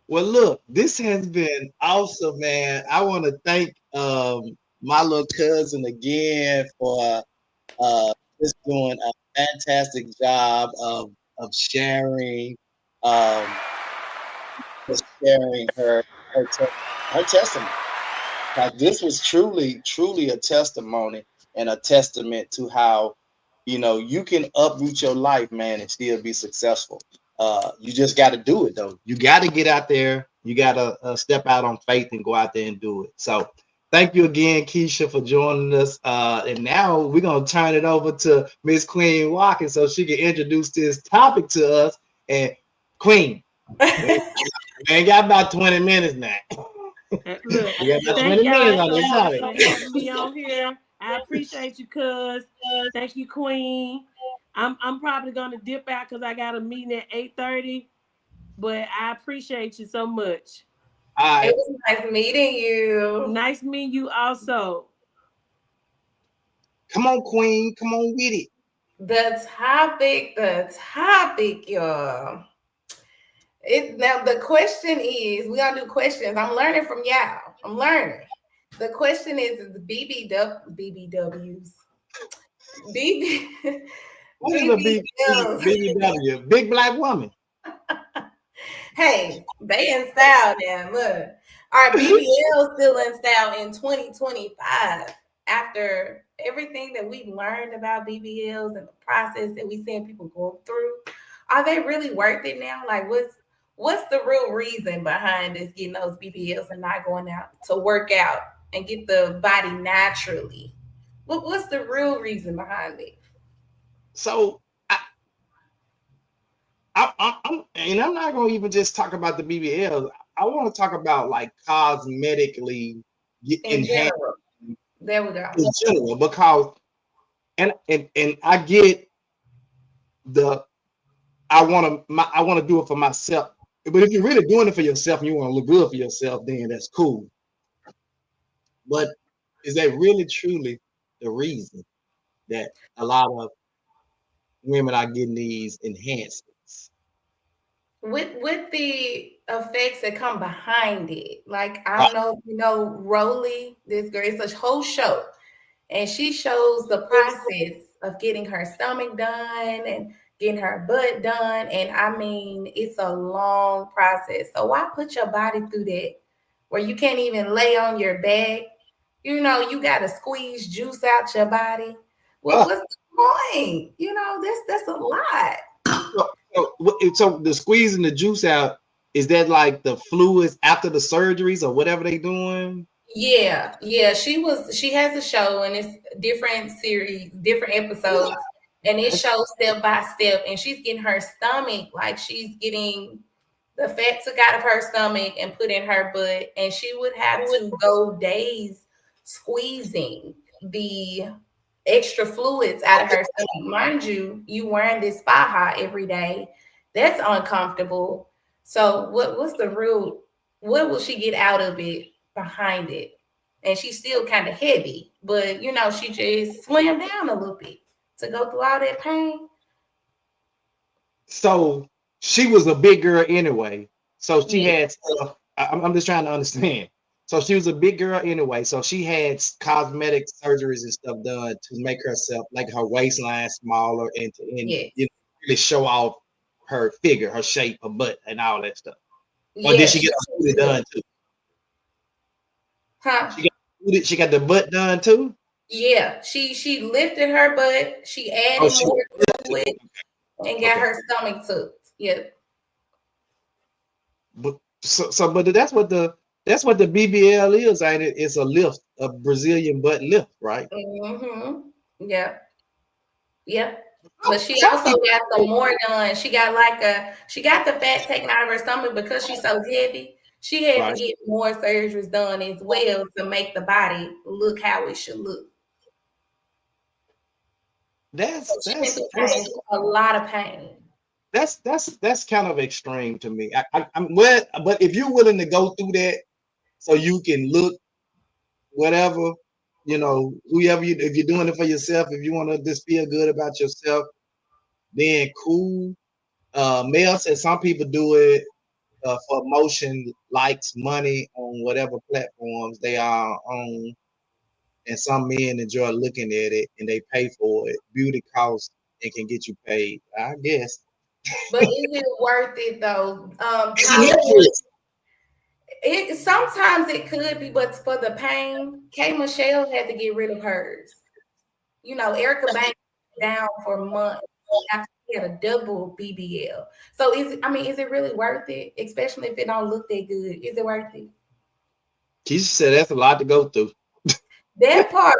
Speaker 5: Well, look, this has been awesome, man. I want to thank my little cousin again for just doing a fantastic job of sharing, sharing her testimony. Like, this was truly a testimony and a testament to how, you know, you can uproot your life, man, and still be successful. You just got to do it, though. You got to get out there. You got to step out on faith and go out there and do it. So thank you again, Keisha, for joining us. And now we're going to turn it over to Miss Queen Watkins so she can introduce this topic to us. And Queen, man, got about 20 minutes now.
Speaker 3: Look, thank y'all for having me on here. I appreciate you, cuz. Thank you, Queen. I'm probably gonna dip out because I got a meeting at 8:30, but I appreciate you so much.
Speaker 4: It was nice meeting you.
Speaker 3: Nice meeting you also.
Speaker 5: Come on, Queen. Come on with it.
Speaker 4: The topic, y'all. Now the question is, we gonna do questions. I'm learning from y'all. I'm learning. The question is BBWs.
Speaker 5: What is a BBW? Big black woman.
Speaker 4: Hey, they in style now. Look, our BBL still in style in 2025. After everything that we've learned about BBLs and the process that we seeing people go through, are they really worth it now? Like, what's the real reason behind this, getting those BBLs and not going out to work out and get the body naturally? What's the real reason behind it?
Speaker 5: So I'm not going to even just talk about the BBLs. I want to talk about like cosmetically
Speaker 4: in general. There we go.
Speaker 5: In general, because and I get I want to do it for myself. But if you're really doing it for yourself and you want to look good for yourself, then that's cool. But is that really truly the reason that a lot of women are getting these enhancements?
Speaker 4: With the effects that come behind it, like I
Speaker 5: Right.
Speaker 4: don't know if you know Rolly, this girl, it's a whole show, and she shows the process of getting her stomach done and getting her butt done, and I mean it's a long process. So why put your body through that where you can't even lay on your back? You know, you got to squeeze juice out your body.
Speaker 5: Uh,
Speaker 4: What's the point? You know, that's a lot.
Speaker 5: so the squeezing the juice out, is that like the fluids after the surgeries or whatever they doing?
Speaker 4: Yeah, yeah. She has a show and it's different series, different episodes, and it shows step by step. And she's getting her stomach, like she's getting the fat took out of her stomach and put in her butt, and she would have to go days squeezing the extra fluids out of her stomach. Mind you, you wearing this faja every day. That's uncomfortable. So what's the real what will she get out of it behind it? And she's still kind of heavy, but you know, she just slimmed down a little bit to go through all that pain.
Speaker 5: So she was a big girl anyway. So she
Speaker 4: Yeah,
Speaker 5: had stuff. I'm just trying to understand. So she was a big girl anyway. So she had cosmetic surgeries and stuff done to make herself like her waistline smaller and to
Speaker 4: yeah,
Speaker 5: really show off her figure, her shape, her butt, and all that stuff. Or did
Speaker 4: yeah.
Speaker 5: she get her booty done too?
Speaker 4: Huh?
Speaker 5: She got the butt done too.
Speaker 4: Yeah. She lifted her butt, she
Speaker 5: Oh,
Speaker 4: added
Speaker 5: she
Speaker 4: more to it and got
Speaker 5: okay.
Speaker 4: her stomach tucked. Yeah.
Speaker 5: But but that's what the BBL is, ain't it? It's a lift, a Brazilian butt lift, right?
Speaker 4: Mm-hmm. Yeah. Yeah.
Speaker 5: Oh,
Speaker 4: But she
Speaker 5: some
Speaker 4: also
Speaker 5: people,
Speaker 4: got some more done. She got the fat taken out of her stomach because she's so heavy. She had to
Speaker 5: right?
Speaker 4: get more surgeries done as well to make the body look how it should look. So
Speaker 5: That's
Speaker 4: she went
Speaker 5: that's
Speaker 4: through pain,
Speaker 5: that's
Speaker 4: a lot of pain.
Speaker 5: that's kind of extreme to me. I'm well, but if you're willing to go through that so you can look whatever, whoever if you're doing it for yourself, if you want to just feel good about yourself, then cool. Mel said some people do it for emotion, likes, money on whatever platforms they are on, and some men enjoy looking at it and they pay for it. Beauty costs and can get you paid, I guess.
Speaker 4: But is it worth it though?
Speaker 5: It's
Speaker 4: Tyler,
Speaker 5: Netflix.
Speaker 4: it sometimes it could be, but for the pain, K Michelle had to get rid of hers. You know, Erica Banks down for months after she had a double BBL. So is it really worth it? Especially if it don't look that good. Is it worth it?
Speaker 5: Keisha said that's a lot to go through.
Speaker 4: That part.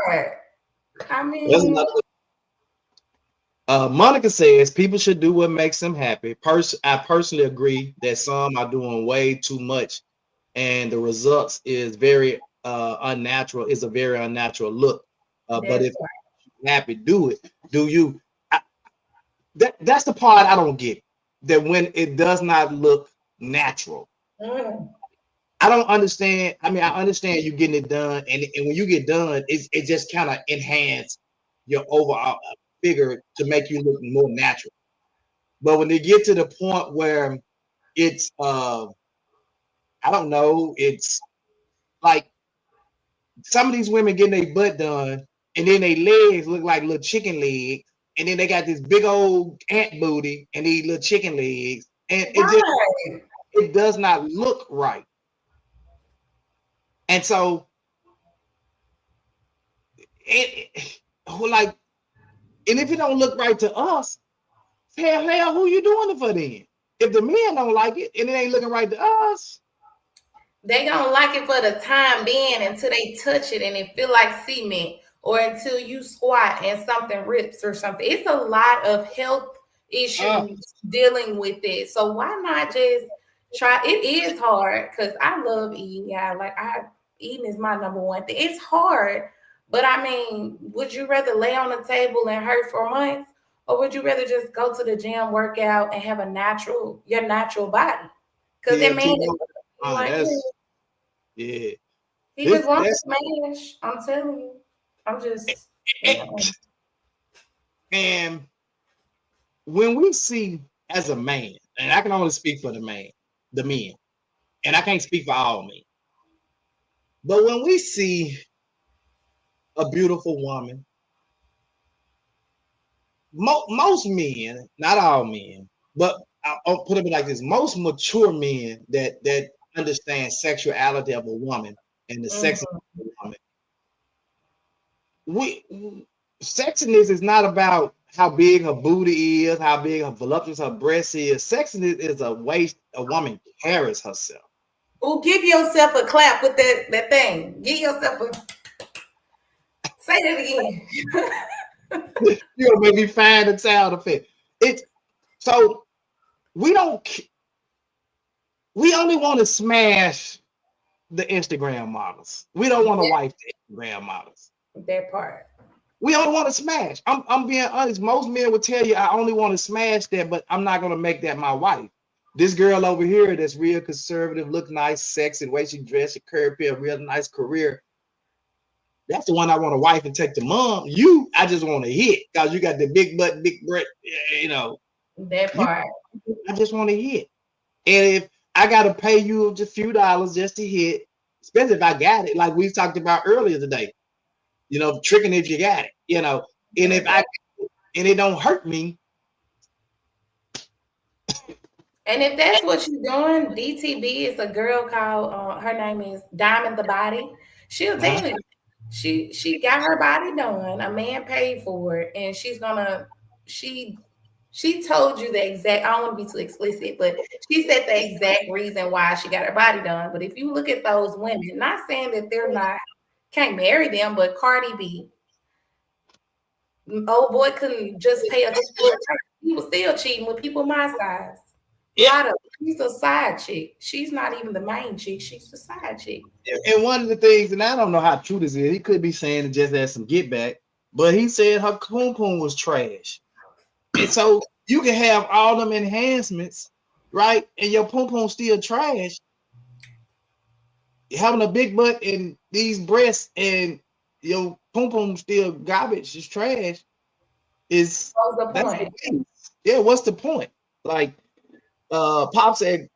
Speaker 4: I
Speaker 5: That's a
Speaker 4: mean,
Speaker 5: lot Monica says people should do what makes them happy. I personally agree that some are doing way too much, and the results is very unnatural. It's a very unnatural look. But
Speaker 4: that
Speaker 5: if you're happy, do it. Do you? I, that's the part I don't get. That when it does not look natural,
Speaker 4: part.
Speaker 5: I don't understand. I mean, I understand you getting it done, and when you get done, it just kind of enhance your overall figure to make you look more natural. But when they get to the point where it's I don't know, it's like some of these women getting their butt done and then their legs look like little chicken legs, and then they got this big old ant booty and these little chicken legs, and
Speaker 4: Right.
Speaker 5: it does not look right. And so like, and if it don't look right to us, hell, who you doing it for then? If the men don't like it and it ain't looking right to us,
Speaker 4: They gonna like it for the time being until they touch it and it feel like cement, or until you squat and something rips or something. It's a lot of health
Speaker 5: uh,
Speaker 4: issues dealing with it. So why not just try? It is hard because I love eating. Yeah, like eating is my number one thing. It's hard, but I mean, would you rather lay on the table and hurt for months, Or would you rather just go to the gym, work out, and have your natural body? Because that man is like,
Speaker 5: yeah.
Speaker 4: He just wants to smash. I'm telling you. I'm just.
Speaker 5: And when we see as a man, and I can only speak for the men, and I can't speak for all men, but when we see a beautiful woman, most men, not all men, but I'll put it like this: most mature men that understand sexuality of a woman and the sex of a woman, sexiness is not about how big her booty is, how big her voluptuous her breast is. Sexiness is a way a woman carries herself.
Speaker 4: Oh, give yourself a clap with that thing. Give yourself a. Say that again.
Speaker 5: You'll make me find the sound effect. It's so we only want to smash the Instagram models. We don't want to wife the Instagram models.
Speaker 4: That part.
Speaker 5: We only want to smash. I'm being honest. Most men would tell you I only want to smash that, but I'm not gonna make that my wife. This girl over here that's real conservative, look nice, sexy, the way she dressed, she curvy, a real nice career. That's the one I want to wife and take to mom. You, I just want to hit because you got the big butt, big breast, you know.
Speaker 4: That part.
Speaker 5: I just want to hit. And if I got to pay you just a few dollars just to hit, especially if I got it, like we talked about earlier today, you know, tricking if you got it, you know, and if it don't hurt me.
Speaker 4: And if that's what you're doing, DTB is a girl called, her name is Diamond the Body. She'll tell you. She got her body done. A man paid for it, and she told you the exact. I don't want to be too explicit, but she said the exact reason why she got her body done. But if you look at those women, not saying that they're not can't marry them, but Cardi B, old boy couldn't just pay a. He was still cheating with people my size. She's a side chick. She's not even the main chick. She's the side chick.
Speaker 5: And one of the things, and I don't know how true this is, he could be saying it just as some get back, but he said her poom poom was trash. And so you can have all them enhancements, right? And your poom poom still trash. Having a big butt and these breasts and your poom poom still garbage, is trash. What's
Speaker 4: the point?
Speaker 5: Yeah, what's the point? Like Pop said,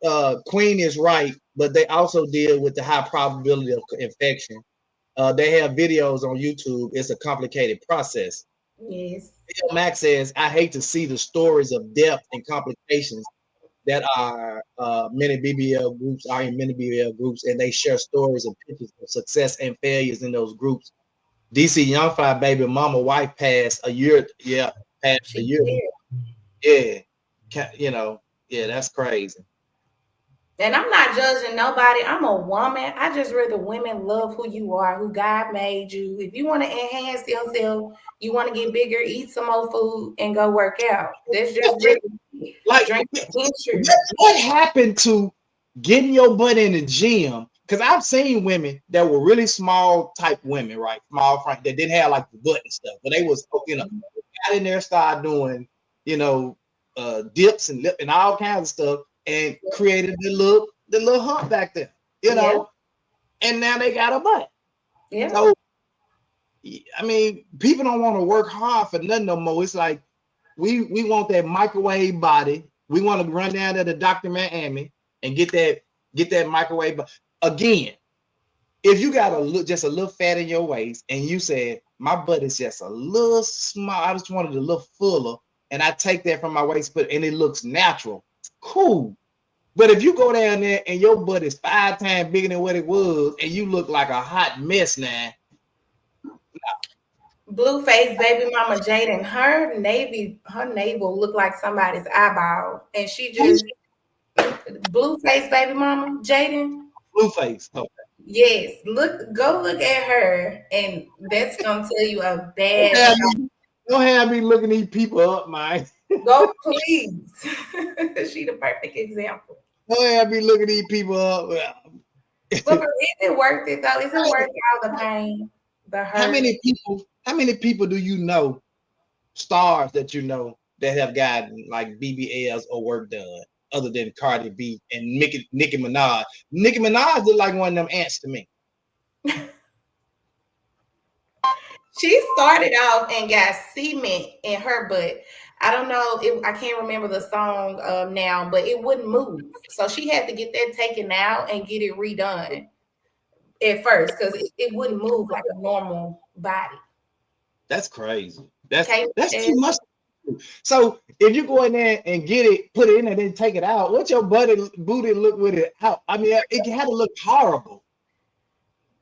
Speaker 5: Queen is right, but they also deal with the high probability of infection. They have videos on YouTube. It's a complicated process.
Speaker 4: Yes.
Speaker 5: Max says, I hate to see the stories of death and complications that are many BBL groups are in many BBL groups, and they share stories and pictures of success and failures in those groups. DC Young Fire baby mama wife passed a year. Yeah, passed a year. Yeah, you know. Yeah, that's crazy.
Speaker 4: And I'm not judging nobody. I'm a woman. I just rather women love who you are, who God made you. If you want to enhance yourself, you want to get bigger, eat some more food, and go work out. That's just
Speaker 5: like what happened to getting your butt in the gym? Because I've seen women that were really small type women, right? Small front that didn't have like the butt and stuff, but they was, you know, got in there, started doing, you know, dips and lip and all kinds of stuff, and created the little hump back there, you know, and now they got a butt.
Speaker 4: Yeah.
Speaker 5: So I mean, people don't want to work hard for nothing no more. It's like we want that microwave body. We want to run down to the Dr. Miami and get that microwave. But again, if you got just a little fat in your waist and you said my butt is just a little small, I just wanted a little fuller, and I take that from my waist, and it looks natural, cool. But if you go down there and your butt is 5 times bigger than what it was, and you look like a hot mess now.
Speaker 4: Blueface baby mama Jaden, her navel looked like somebody's eyeball, and she just Blueface baby mama Jaden.
Speaker 5: Blueface. Okay.
Speaker 4: Yes, go look at her, and that's gonna tell you a bad.
Speaker 5: Don't have me looking these people up, man.
Speaker 4: Go, please. She the perfect example.
Speaker 5: Don't have me looking these people up.
Speaker 4: But is it worth it though? Is it worth all the pain, the hurt?
Speaker 5: How many people do you know stars that you know that have gotten like BBLs or work done, other than Cardi B and Nicki Minaj. Nicki Minaj look like one of them ants to me.
Speaker 4: She started off and got cement in her butt. I don't know. I can't remember the song now, but it wouldn't move. So she had to get that taken out and get it redone at first because it wouldn't move like a normal body.
Speaker 5: That's crazy. That's
Speaker 4: Okay.
Speaker 5: too much. So if you go in there and get it, put it in and then take it out, what's your booty look with it out? I mean, it had to look horrible.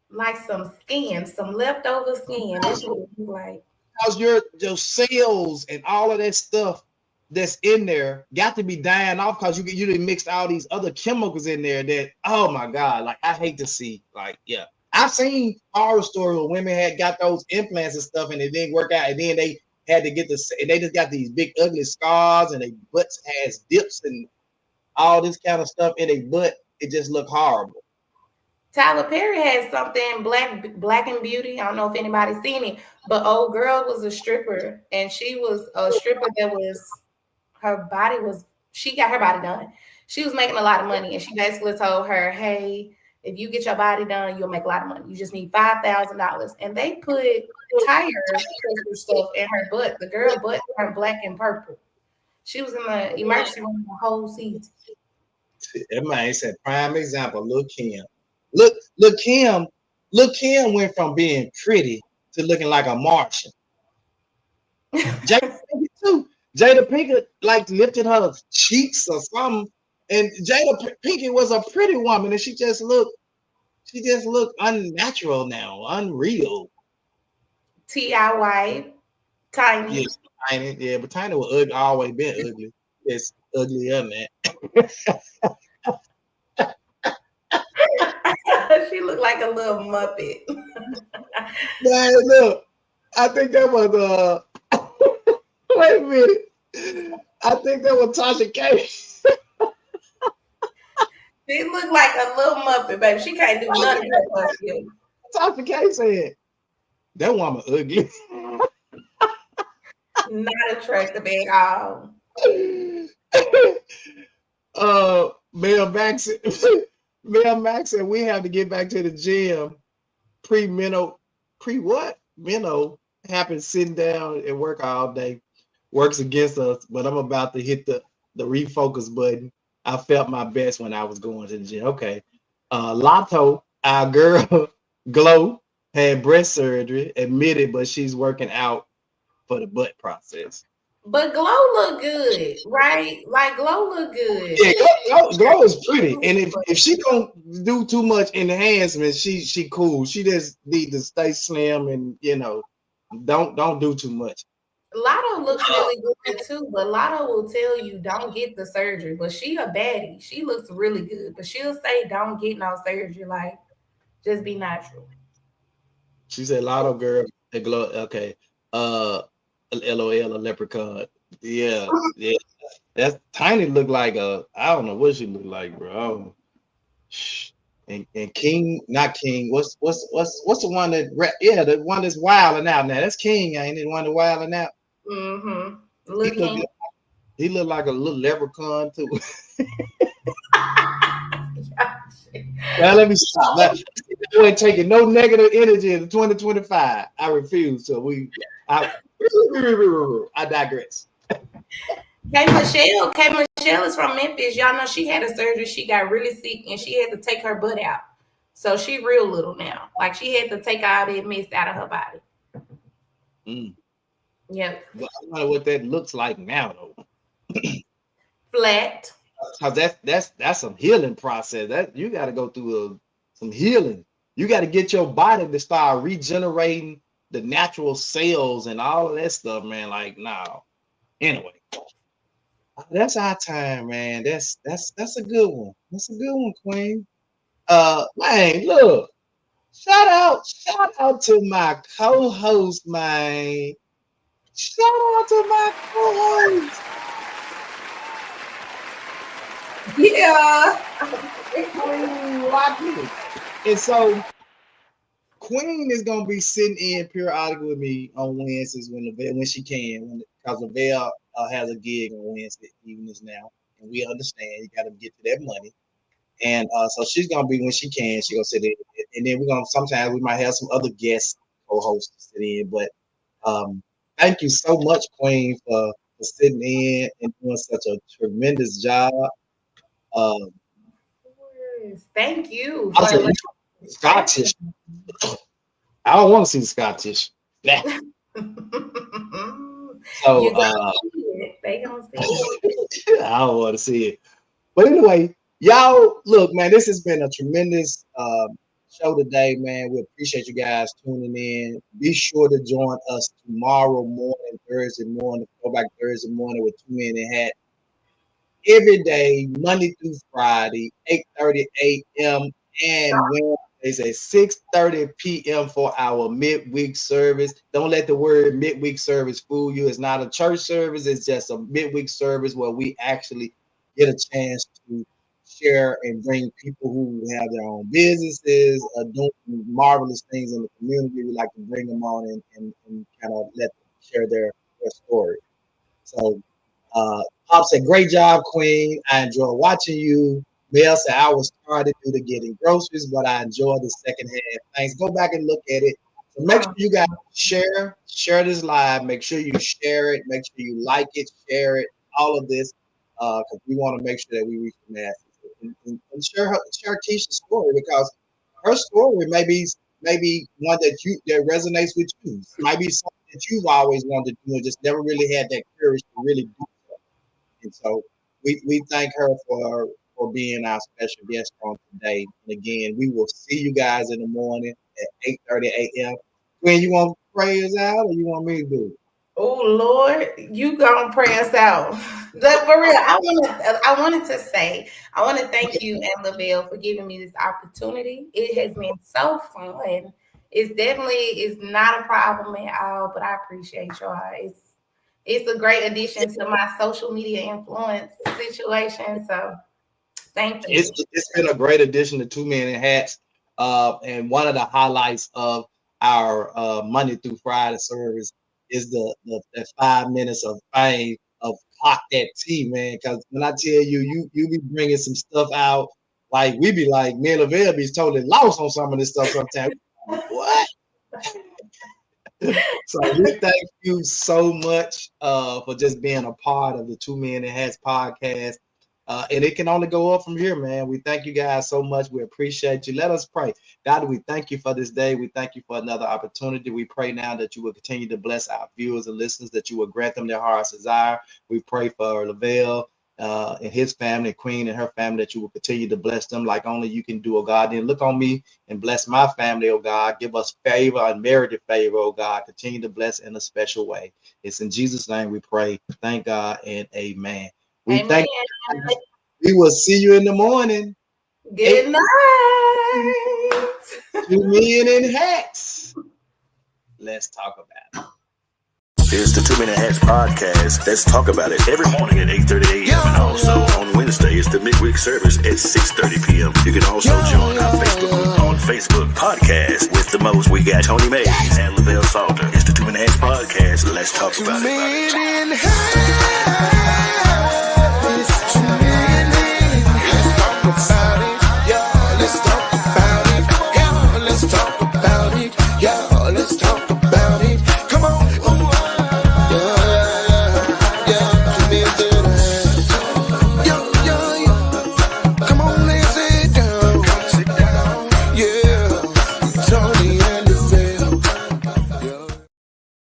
Speaker 4: Like some skin, some leftover skin. That's what it looked like.
Speaker 5: Because your cells and all of that stuff that's in there got to be dying off because you done mixed all these other chemicals in there that, oh my God, like I hate to see. Like, yeah. I've seen horror stories where women had got those implants and stuff and it didn't work out, and then they had to get and they just got these big ugly scars and their butts has dips and all this kind of stuff in their butt. It just looked horrible.
Speaker 4: Tyler Perry had something Black and Beauty. I don't know if anybody's seen it, but old girl was a stripper, and she was a stripper that she got her body done. She was making a lot of money, and she basically told her, hey, if you get your body done, you'll make a lot of money. You just need $5,000. And they put tire stuff in her butt. The girl butt turned black and purple. She was in the emergency room the whole season.
Speaker 5: That man said prime example, Lil Kim. Look, Kim went from being pretty to looking like a Martian. Jada Pinkett too. Jada Pinkett like lifted her cheeks or something, and Jada Pinkett was a pretty woman, and she just looked unnatural now, unreal.
Speaker 4: T.I. White, Tiny.
Speaker 5: Yes, Tiny. Yeah, but Tiny was ugly, always been ugly. It's uglier than that.
Speaker 4: She looked like a little Muppet.
Speaker 5: Man, look, I think that was wait a minute. I think that was Tasha K.
Speaker 4: She looked like a little Muppet, baby. She can't do nothing.
Speaker 5: Tasha K said, that woman ugly.
Speaker 4: Not attractive at all.
Speaker 5: Mel Max said we have to get back to the gym. Minnow happens sitting down and work all day. Works against us, but I'm about to hit the refocus button. I felt my best when I was going to the gym. Okay. Lotto, our girl Glow, had breast surgery, admitted, but she's working out for the butt process.
Speaker 4: But Glow look good, right? Like Glow look good.
Speaker 5: Yeah, Glow is pretty, and if she don't do too much enhancement, she cool. She just need to stay slim and don't do too much.
Speaker 4: Lotto looks really good too, but Lotto will tell you don't get the surgery. But she a baddie. She looks really good, but she'll say don't get no surgery. Like just be natural.
Speaker 5: She said Lotto girl, Glow. Okay. LOL, a leprechaun. Yeah. That's Tiny look like I don't know what she look like, bro. And King, not King. What's the one that the one that's wilding out now? That's King, ain't it? The one that's wilding out.
Speaker 4: Mm-hmm.
Speaker 5: He looked like a little leprechaun too. Now let me stop. I ain't taking no negative energy in 2025. I refuse. So I digress.
Speaker 4: K Michelle is from Memphis. Y'all know she had a surgery. She got really sick and she had to take her butt out. So she real little now. Like she had to take all that mist out of her body. Yep.
Speaker 5: Well, I don't know what that looks like now though.
Speaker 4: Flat.
Speaker 5: Cause that's some healing process. That you got to go through some healing. You got to get your body to start regenerating the natural cells and all of that stuff, man. Like, no. Anyway, that's our time, man. That's a good one. That's a good one, Queen. Man, look. Shout out to my co-host, man. Shout out to my co-host.
Speaker 4: Yeah.
Speaker 5: Queen Watkins. And so Queen is gonna be sitting in periodically with me on Wednesdays when she can, because Lavelle has a gig on Wednesday evenings now, and we understand you got to get to that money. And so she's gonna be when she can. She gonna sit in, and then we're gonna sometimes we might have some other guest co-hosts to sit in. But thank you so much, Queen, for sitting in and doing such a tremendous job.
Speaker 4: Thank you.
Speaker 5: Also, Scottish. I don't want to see the Scottish. So
Speaker 4: they gonna see it.
Speaker 5: I don't want to see it. But anyway, y'all, look, man, this has been a tremendous show today, man. We appreciate you guys tuning in. Be sure to join us tomorrow morning, Thursday morning, throwback Thursday morning with Two Men in Hat. Every day, Monday through Friday, 8:30 a.m. and Wednesdays at 6:30 p.m. for our midweek service. Don't let the word midweek service fool you. It's not a church service. It's just a midweek service where we actually get a chance to share and bring people who have their own businesses, doing marvelous things in the community. We like to bring them on and kind of let them share their story. So, Pop said, great job, Queen. I enjoy watching you. Mel said, I was started due to getting groceries, but I enjoyed the second half. Thanks. Go back and look at it. So make sure you guys share this live. Make sure you share it. Make sure you like it, share it, all of this, because we want to make sure that we reach the masses. And share Keisha's story, because her story may be one that resonates with you. It might be something that you've always wanted to do and just never really had that courage to really do so. And so we thank her for being our special guest on today. And again, we will see you guys in the morning at 8:30 a.m. When you want to pray us out, or you want me to do it?
Speaker 4: Oh Lord, you gonna pray us out. But for real, I wanted to say, I want to thank you and Lavelle for giving me this opportunity. It has been so fun. It's definitely is not a problem at all, but I appreciate y'all. It's a great addition to my social media influence situation. So thank you.
Speaker 5: It's been a great addition to Two Men in Hats. And one of the highlights of our Monday through Friday service is the 5 minutes of fame of Clock That Tea, man. Because when I tell you be bringing some stuff out, like we be like, me and Lavelle be totally lost on some of this stuff sometimes. What? So we thank you so much for just being a part of the Two Men in Hats podcast. And it can only go up from here, man. We thank you guys so much. We appreciate you. Let us pray. God, we thank you for this day. We thank you for another opportunity. We pray now that you will continue to bless our viewers and listeners, that you will grant them their heart's desire. We pray for Lavelle and his family, Queen and her family, that you will continue to bless them like only you can do, oh God. Then look on me and bless my family, oh God. Give us favor, unmerited favor, oh God. Continue to bless in a special way. It's in Jesus' name we pray. Thank God and amen. We thank you. We will see you in the morning.
Speaker 4: Good night.
Speaker 5: Two Men in Hats. Let's talk about it.
Speaker 1: It's the 2 Minute Hats podcast. Let's talk about it every morning at 8:30 a.m. and also on Wednesday it's the midweek service at 6:30 p.m. You can also join our Facebook group on Facebook podcast with the most. We got Tony Mays and Lavelle Salter. It's the 2 Minute Hats podcast. Let's talk about it.